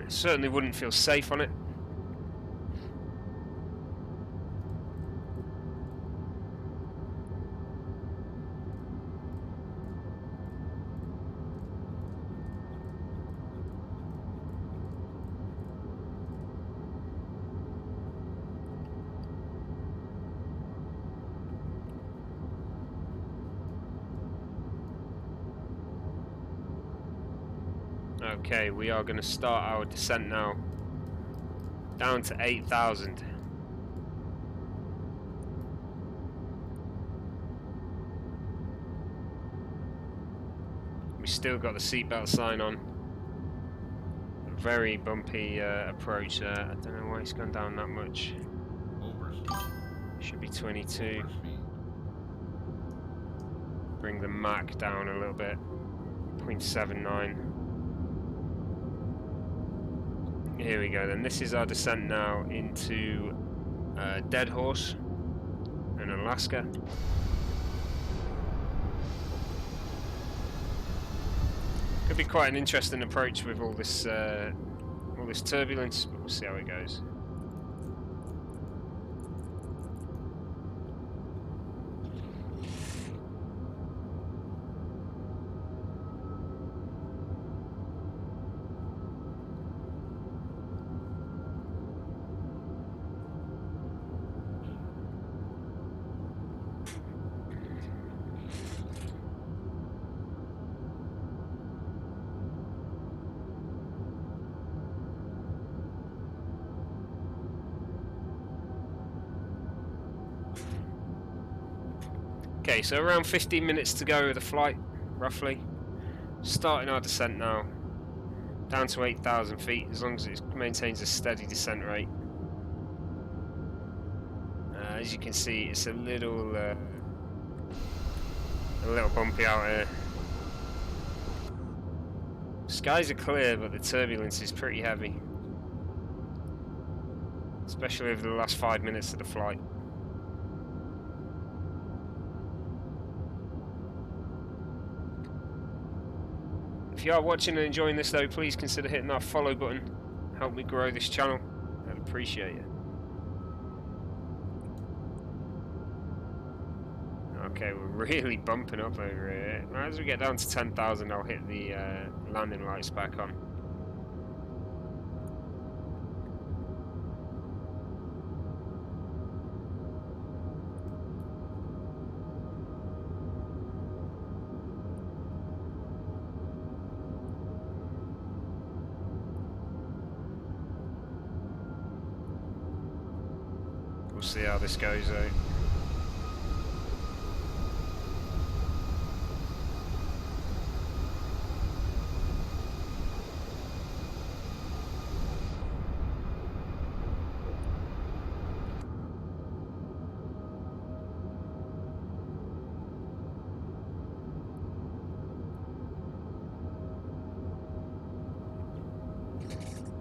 Certainly wouldn't feel safe on it. Okay, we are going to start our descent now. Down to 8,000. We still got the seatbelt sign on. Very bumpy approach there. I don't know why it's gone down that much. Overspeed. Should be 22. Overspeed. Bring the Mach down a little bit. 0.79. Here we go then. This is our descent now into Deadhorse in Alaska. Could be quite an interesting approach with all this turbulence, but we'll see how it goes. Okay, so around 15 minutes to go with the flight, roughly. Starting our descent now, down to 8,000 feet, as long as it maintains a steady descent rate. As you can see, it's a little bumpy out here. Skies are clear, but the turbulence is pretty heavy, especially over the last 5 minutes of the flight. If you are watching and enjoying this though, please consider hitting that follow button. Help me grow this channel. I'd appreciate it. Okay, we're really bumping up over here. As we get down to 10,000, I'll hit the landing lights back on. We'll see how this goes though.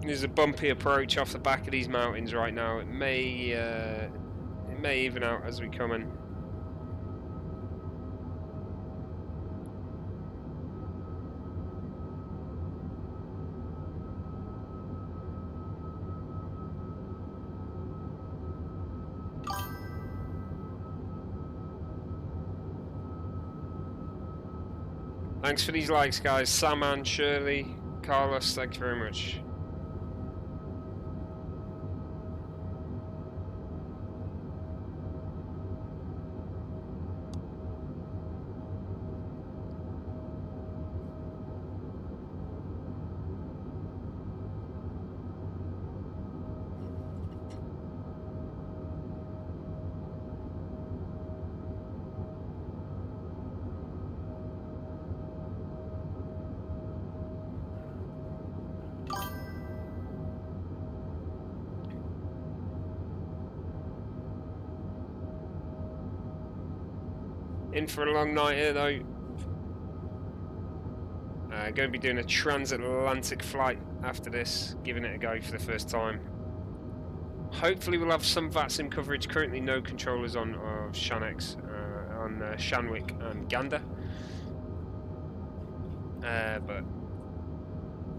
There's a bumpy approach off the back of these mountains right now. It may even out as we come in. Thanks for these likes, guys. Saman, Shirley, Carlos, thank you very much. In for a long night here though. Going to be doing a transatlantic flight after this, giving it a go for the first time. Hopefully we'll have some VATSIM coverage. Currently no controllers on of Shanx, on Shanwick and Gander. But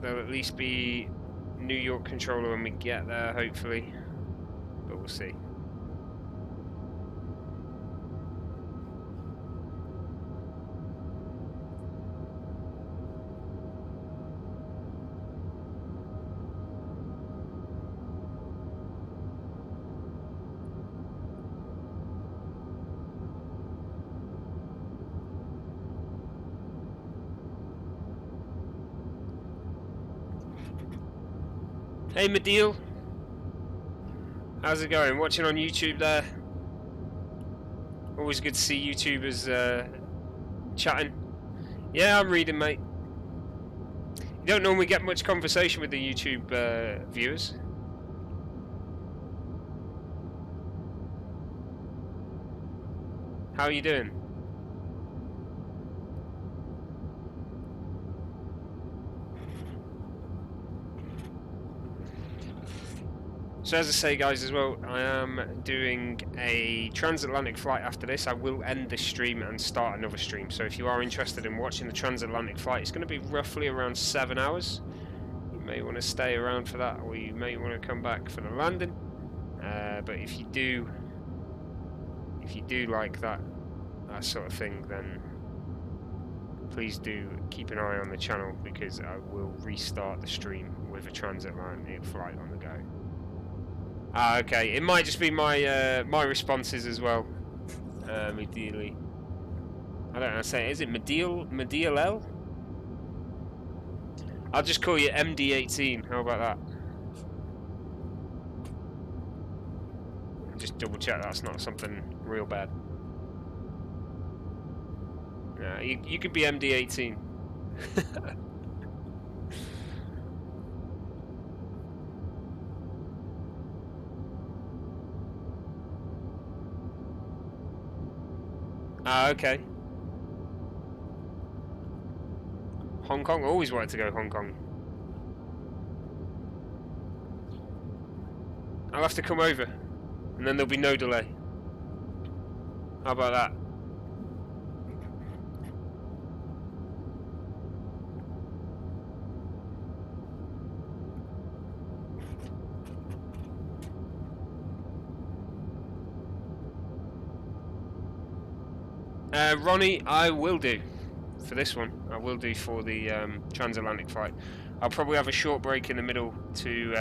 there'll at least be New York controller when we get there, hopefully. But we'll see. Hey Medeal, how's it going? Watching on YouTube there. Always good to see YouTubers chatting. Yeah, I'm reading, mate. You don't normally get much conversation with the YouTube viewers. How are you doing? So as I say, guys, as well, I am doing a transatlantic flight after this. I will end this stream and start another stream. So if you are interested in watching the transatlantic flight, it's going to be roughly around 7 hours. You may want to stay around for that, or you may want to come back for the landing. But if you do like that sort of thing, then please do keep an eye on the channel, because I will restart the stream with a transatlantic flight on the go. Ah, okay. It might just be my my responses as well. Ideally, I don't know how to say it. Is it Medial L? I'll just call you MD18. How about that? Just double check that's not something real bad. Nah, you could be MD18. Ah, okay. Hong Kong, always wanted to go Hong Kong. I'll have to come over, and then there'll be no delay. How about that? Ronnie, I will do for this one. I will do for the transatlantic flight. I'll probably have a short break in the middle to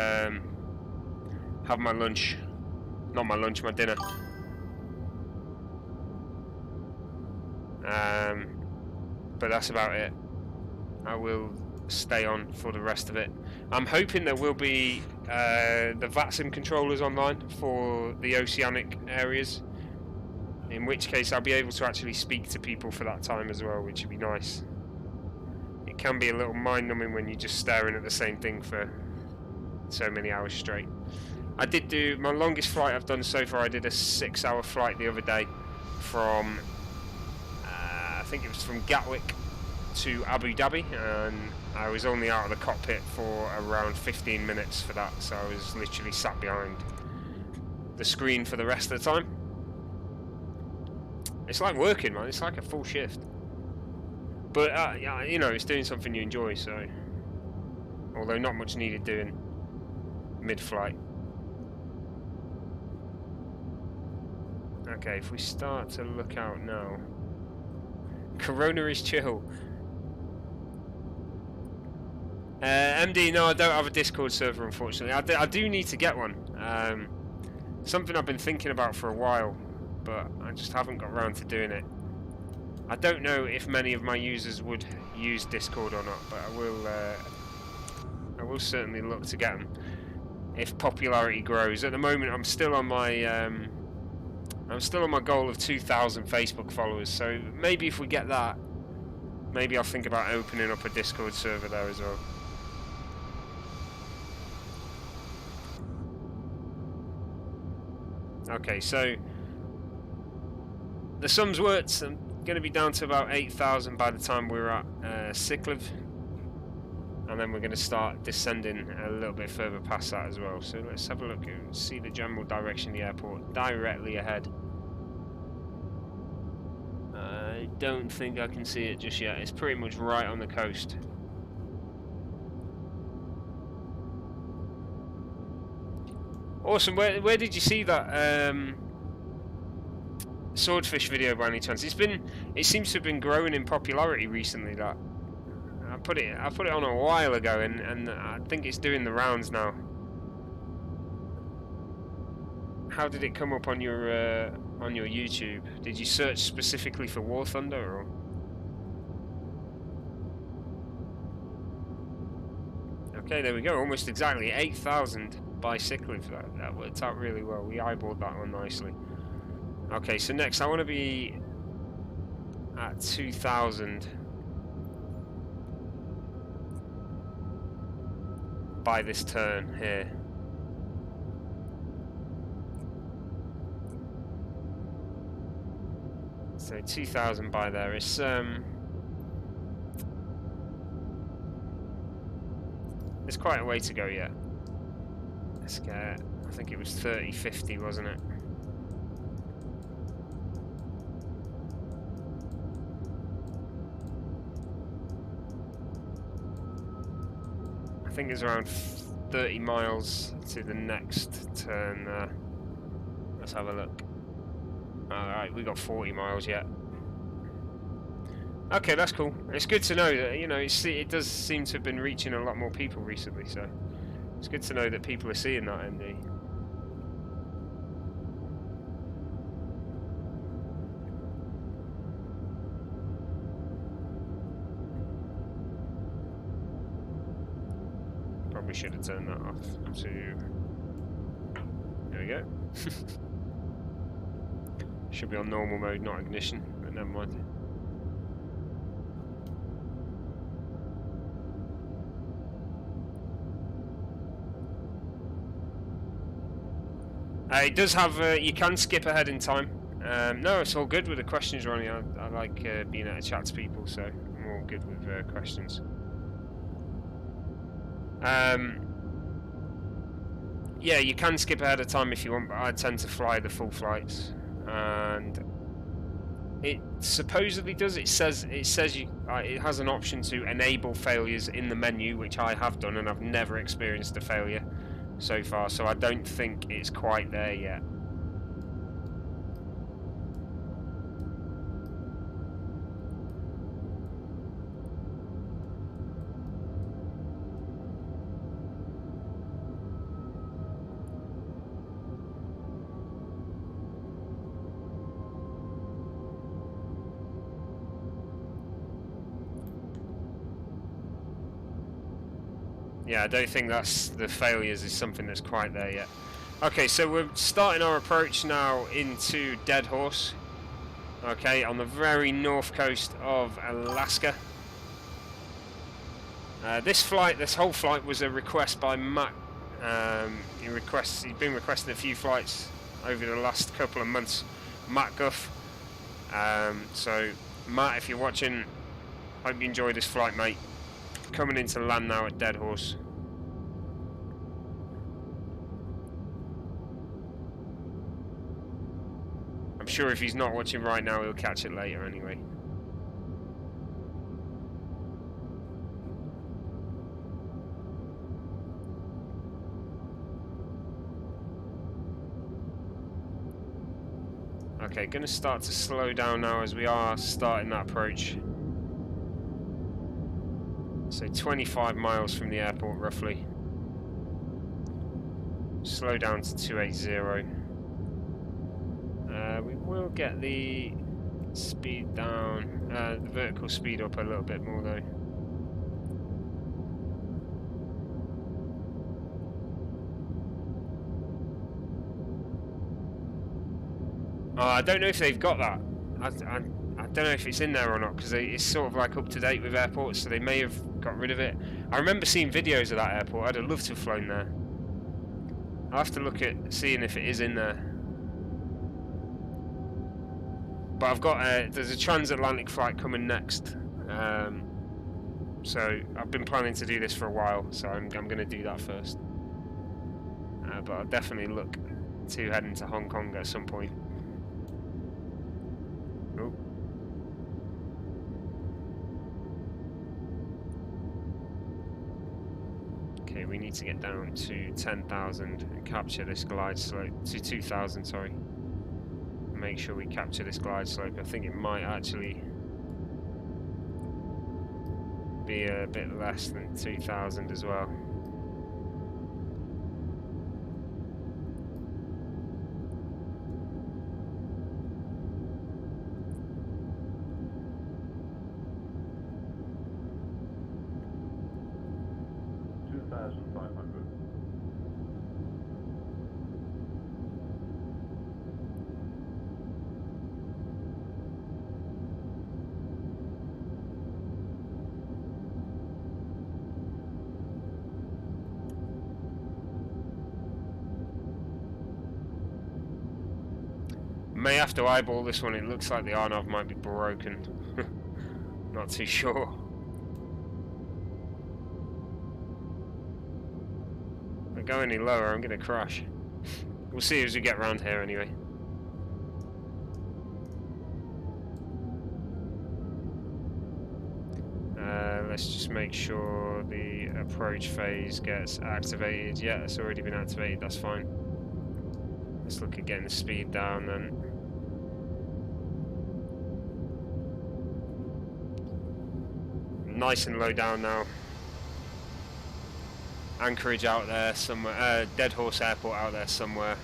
have my lunch. Not my lunch, my dinner. But that's about it. I will stay on for the rest of it. I'm hoping there will be the VATSIM controllers online for the oceanic areas, in which case I'll be able to actually speak to people for that time as well, which would be nice. It can be a little mind-numbing when you're just staring at the same thing for so many hours straight. I did do my longest flight I've done so far. I did a 6-hour flight the other day from I think it was from Gatwick to Abu Dhabi, and I was only out of the cockpit for around 15 minutes for that, so I was literally sat behind the screen for the rest of the time. It's like working, man. It's like a full shift. But, yeah, you know, it's doing something you enjoy, so... Although not much needed doing mid-flight. Okay, if we start to look out now... Corona is chill. MD, no, I don't have a Discord server, unfortunately. I do need to get one. Something I've been thinking about for a while, but I just haven't got around to doing it. I don't know if many of my users would use Discord or not, but I will certainly look to get them if popularity grows. At the moment, I'm still on my goal of 2,000 Facebook followers. So maybe if we get that, maybe I'll think about opening up a Discord server there as well. Okay, so the sums worked. I'm going to be down to about 8,000 by the time we're at Siklev, and then we're going to start descending a little bit further past that as well. So let's have a look and see the general direction of the airport directly ahead. I don't think I can see it just yet. It's pretty much right on the coast. Awesome. Where did you see that swordfish video by any chance? It seems to have been growing in popularity recently. That I put it on a while ago, and I think it's doing the rounds now. How did it come up on your YouTube? Did you search specifically for War Thunder or? Okay, there we go. Almost exactly 8,000 bicycling for that. That worked out really well. We eyeballed that one nicely. Okay, so next I want to be at 2,000 by this turn here. So 2,000 by there. It's there's quite a way to go yet. Let's get, I think it was 3050, wasn't it? I think it's around 30 miles to the next turn. Let's have a look. Alright, we got 40 miles yet. Okay, that's cool. It's good to know that, you know, it does seem to have been reaching a lot more people recently, so it's good to know that people are seeing that MD. Probably should have turned that off to... There we go. Should be on normal mode, not ignition, but never mind. It does have, you can skip ahead in time. No, it's all good with the questions running. I like being able to chat to people, so I'm all good with questions. Yeah, you can skip ahead of time if you want, but I tend to fly the full flights. And it supposedly does. It says you. It has an option to enable failures in the menu, which I have done, and I've never experienced a failure so far. So I don't think it's quite there yet. Yeah, I don't think that's the failures is something that's quite there yet. Okay, so we're starting our approach now into Deadhorse. Okay, on the very north coast of Alaska. This whole flight was a request by Matt. He's been requesting a few flights over the last couple of months. Matt Guff. So, Matt, if you're watching, hope you enjoy this flight, mate. Coming into land now at Deadhorse. I'm sure if he's not watching right now, he'll catch it later anyway. Okay, going to start to slow down now as we are starting that approach. So 25 miles from the airport, roughly. Slow down to 280. We will get the speed down, the vertical speed up a little bit more though. I don't know if they've got that. I don't know if it's in there or not, because it's sort of like up to date with airports, so they may have got rid of it. I remember seeing videos of that airport. I'd have loved to have flown there. I'll have to look at seeing if it is in there. But I've got there's a transatlantic flight coming next, so I've been planning to do this for a while, so I'm going to do that first. But I'll definitely look to head into Hong Kong at some point. Oh. Okay, we need to get down to 10,000 and capture this glide slope to 2,000. Sorry. Make sure we capture this glide slope. I think it might actually be a bit less than 2,000 as well. May have to eyeball this one. It looks like the RNAV might be broken. Not too sure. If I go any lower, I'm going to crash. We'll see as we get around here anyway. Let's just make sure the approach phase gets activated. Yeah, it's already been activated, that's fine. Let's look at getting the speed down then. Nice and low down now. Anchorage out there somewhere, Deadhorse Airport out there somewhere.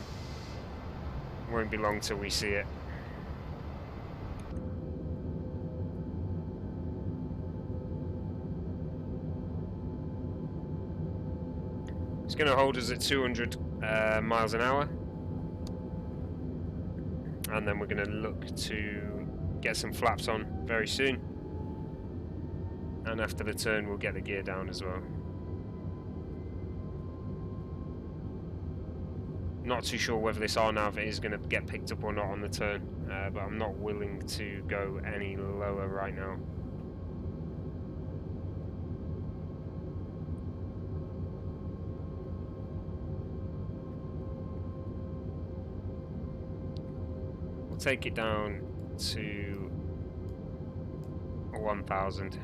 Won't be long till we see it. It's going to hold us at 200 miles an hour. And then we're going to look to get some flaps on very soon. And after the turn, we'll get the gear down as well. Not too sure whether this RNAV is going to get picked up or not on the turn, but I'm not willing to go any lower right now. We'll take it down to 1,000.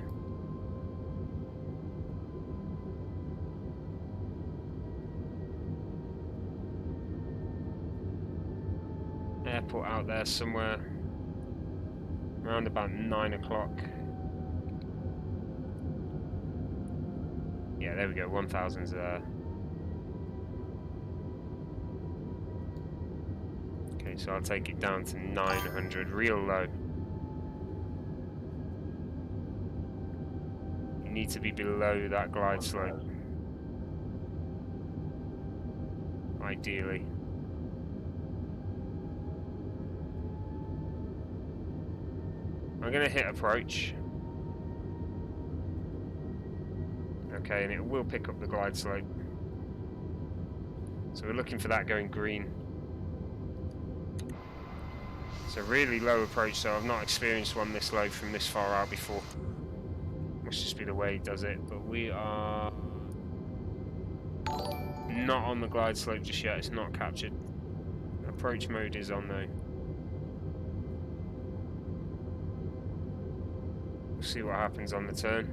Airport out there somewhere around about 9 o'clock. Yeah, there we go, 1,000's there. Okay, so I'll take it down to 900, real low. You need to be below that glide slope, ideally. I'm going to hit approach. Okay, and it will pick up the glide slope. So we're looking for that going green. It's a really low approach, so I've not experienced one this low from this far out before. Must just be the way it does it. But we are not on the glide slope just yet. It's not captured. Approach mode is on though. See what happens on the turn.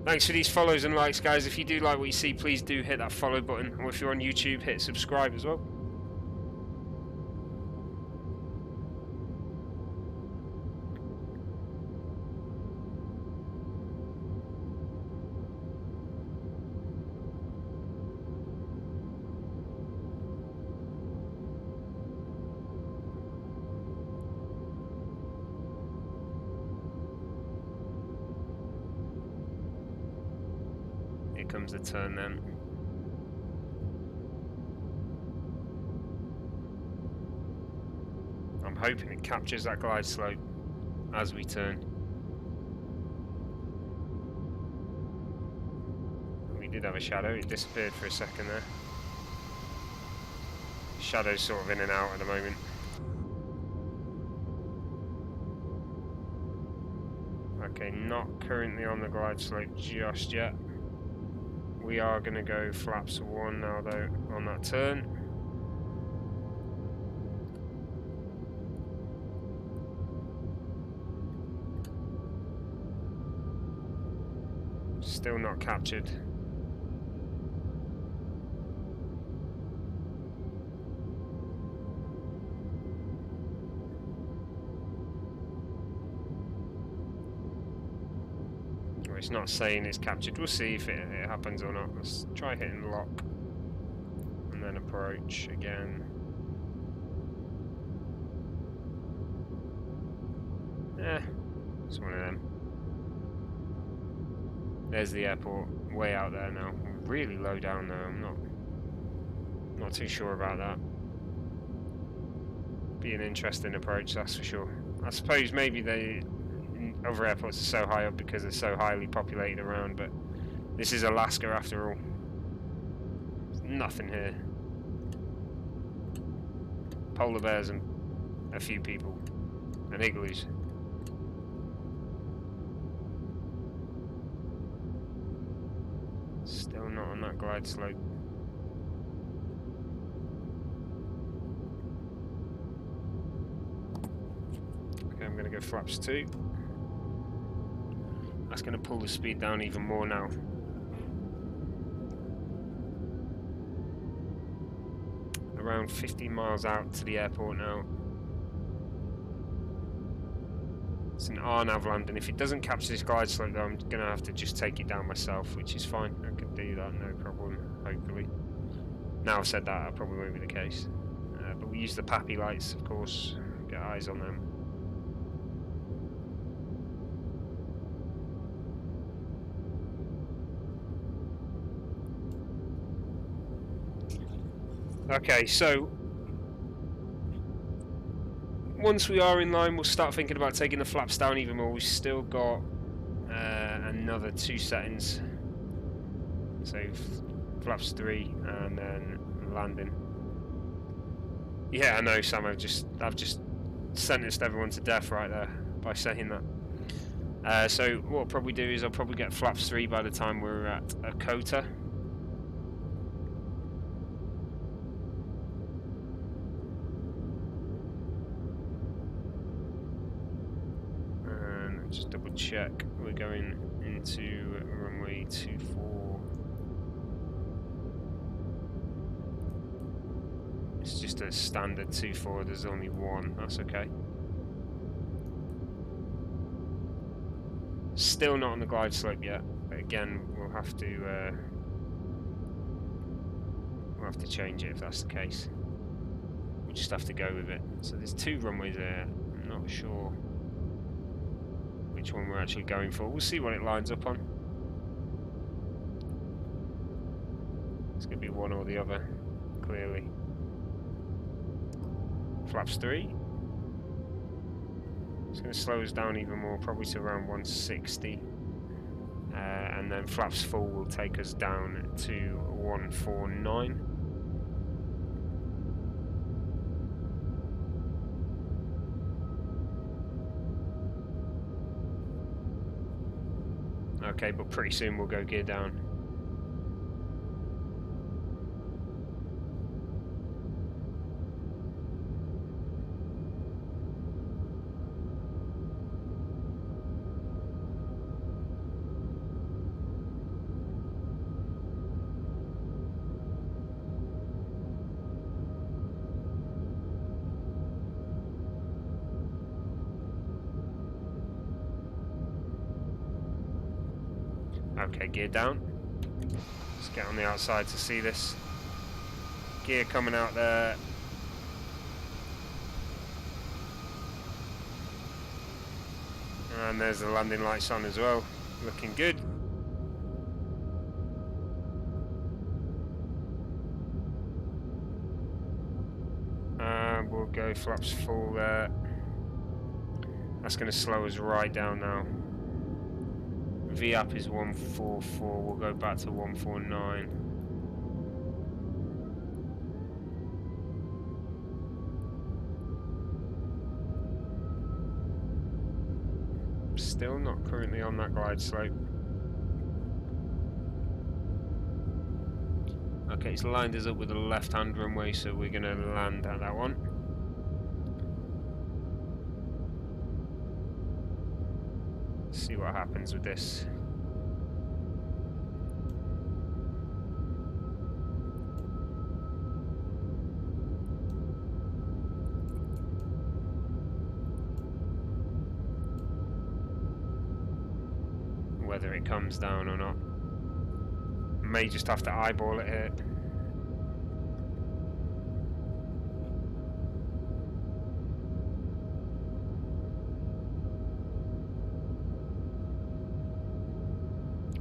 Thanks for these follows and likes, guys. If you do like what you see, please do hit that follow button, or if you're on YouTube, hit subscribe as well. Comes the turn then. I'm hoping it captures that glide slope as we turn. We did have a shadow, it disappeared for a second there. Shadow's sort of in and out at the moment. Okay, not currently on the glide slope just yet. We are going to go flaps 1 now though on that turn. Still not captured. It's not saying it's captured. We'll see if it happens or not. Let's try hitting lock and then approach again. It's one of them. There's the airport, way out there now. Really low down though. I'm not too sure about that. Be an interesting approach, that's for sure. I suppose maybe they other airports are so high up because they're so highly populated around, but this is Alaska after all. There's nothing here. Polar bears and a few people, and igloos. Still not on that glide slope. Okay, I'm going to go flaps 2. That's going to pull the speed down even more now. Around 15 miles out to the airport now. It's an RNAV landing. If it doesn't capture this glide slope though, I'm going to have to just take it down myself, which is fine. I can do that, no problem, hopefully. Now I've said that, that probably won't be the case. But we use the PAPI lights, of course, get eyes on them. Okay, so once we are in line, we'll start thinking about taking the flaps down even more. We've still got another 2 settings, so flaps 3 and then landing. Yeah, I know, Sam. I've just sentenced everyone to death right there by saying that. So what I'll probably do is I'll probably get flaps 3 by the time we're at a COTA. Just double check, we're going into runway 24. It's just a standard 24, there's only one, that's okay. Still not on the glide slope yet, but again we'll have to change it if that's the case. We'll just have to go with it. So there's 2 runways there, I'm not sure which one we're actually going for. We'll see what it lines up on. It's going to be one or the other, clearly. Flaps 3. It's going to slow us down even more, probably to around 160. And then flaps 4 will take us down to 149. Okay, but pretty soon we'll go gear down. Okay, gear down. Let's get on the outside to see this. Gear coming out there. And there's the landing lights on as well. Looking good. And we'll go flaps full there. That's going to slow us right down now. V up is 144, we'll go back to 149. Still not currently on that glide slope. Okay, it's lined us up with a left-hand runway, so we're going to land at that one. See what happens with this. Whether it comes down or not. May just have to eyeball it here.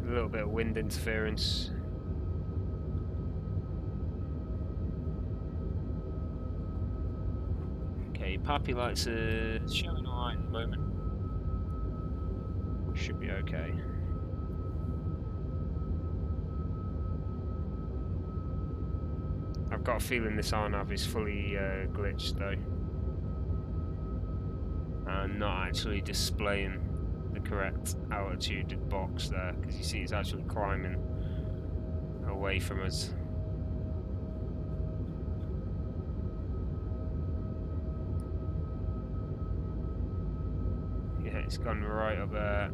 A little bit of wind interference. Okay, PAPI lights are showing alright at the moment. Should be okay. I've got a feeling this RNAV is fully glitched though. And not actually displaying the correct altitude box there, because you see it's actually climbing away from us. Yeah, it's gone right up there.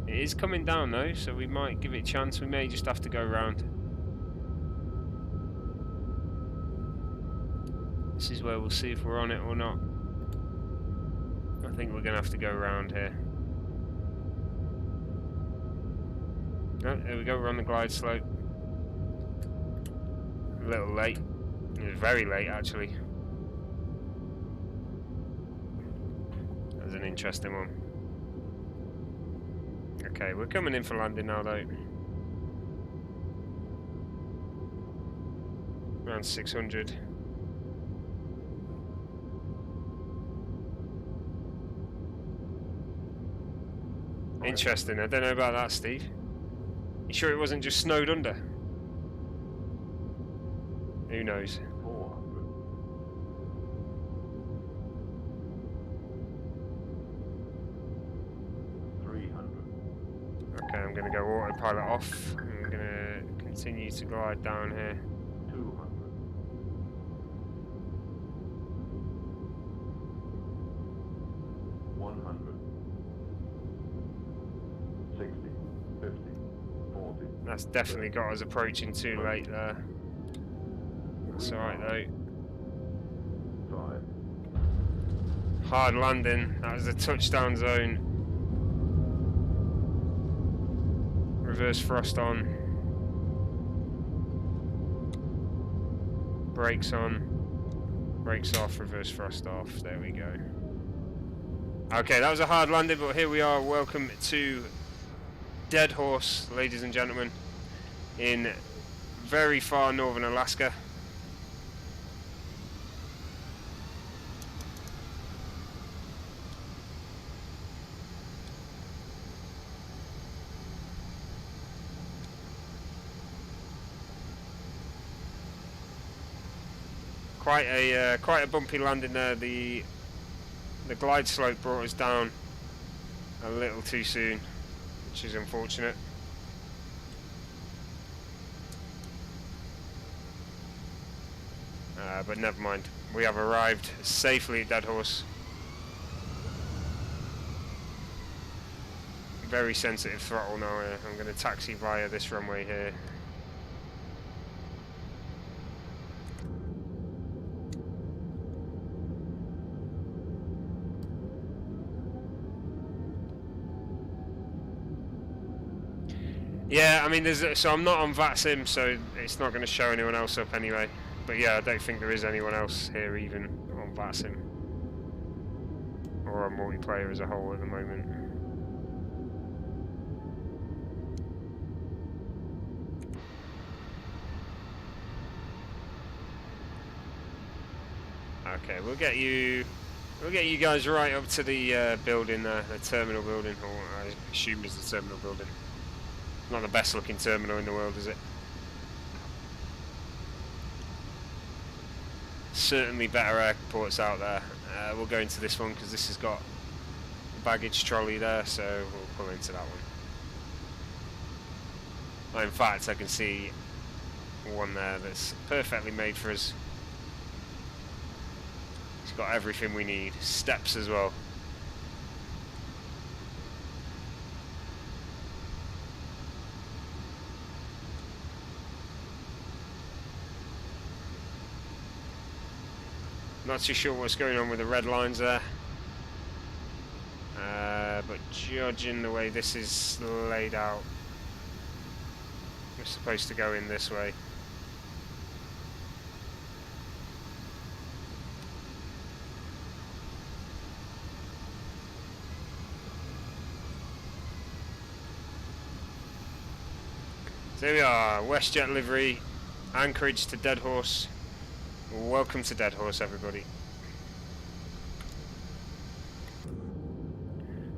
It is coming down though, so we might give it a chance. We may just have to go around. This is where we'll see if we're on it or not. I think we're going to have to go around here. Oh, there we go, we're on the glide slope. A little late. It was very late actually. That was an interesting one. Okay, we're coming in for landing now though. Around 600. Interesting, I don't know about that, Steve. You sure it wasn't just snowed under? Who knows? 400. 300. Okay, I'm going to go autopilot off. I'm going to continue to glide down here. 200. 100. 60. 50. 40. That's definitely got us approaching too late there. That's alright though. 5. Hard landing, that was the touchdown zone. Reverse thrust on. Brakes on. Brakes off, reverse thrust off. There we go. Okay, that was a hard landing, but here we are. Welcome to Deadhorse, ladies and gentlemen, in very far northern Alaska. Quite a bumpy landing there. The glide slope brought us down a little too soon, which is unfortunate. But never mind. We have arrived safely at Deadhorse. Very sensitive throttle now. I'm going to taxi via this runway here. Yeah, I mean, so I'm not on VATSIM, so it's not going to show anyone else up anyway. But yeah, I don't think there is anyone else here even on VATSIM or on multiplayer as a whole at the moment. Okay, we'll get you guys right up to the building there, the terminal building, or I assume is the terminal building. Not the best looking terminal in the world, is it? Certainly better airports out there. We'll go into this one because this has got a baggage trolley there, so we'll pull into that one. In fact, I can see one there that's perfectly made for us. It's got everything we need. Steps as well. Not too sure what's going on with the red lines there, but judging the way this is laid out, we're supposed to go in this way. So here we are, WestJet livery, Anchorage to Deadhorse. Welcome to Deadhorse, everybody.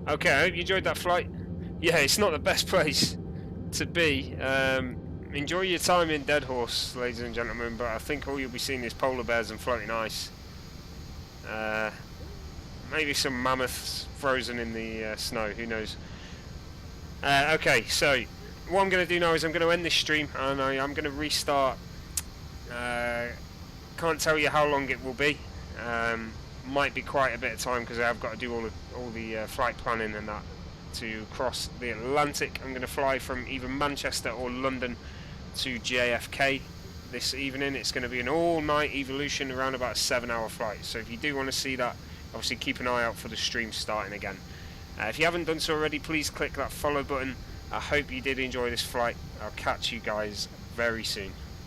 Okay, I hope you enjoyed that flight. Yeah, it's not the best place to be. Enjoy your time in Deadhorse, ladies and gentlemen, but I think all you'll be seeing is polar bears and floating ice. Maybe some mammoths frozen in the snow, who knows. Okay, so what I'm going to do now is I'm going to end this stream and I'm going to restart. Can't tell you how long it will be. Might be quite a bit of time because I've got to do all the flight planning and that to cross the Atlantic. I'm going to fly from either Manchester or London to JFK this evening. It's going to be an all-night evolution, around about a 7-hour flight. So if you do want to see that, obviously keep an eye out for the stream starting again. If you haven't done so already, please click that follow button. I hope you did enjoy this flight. I'll catch you guys very soon.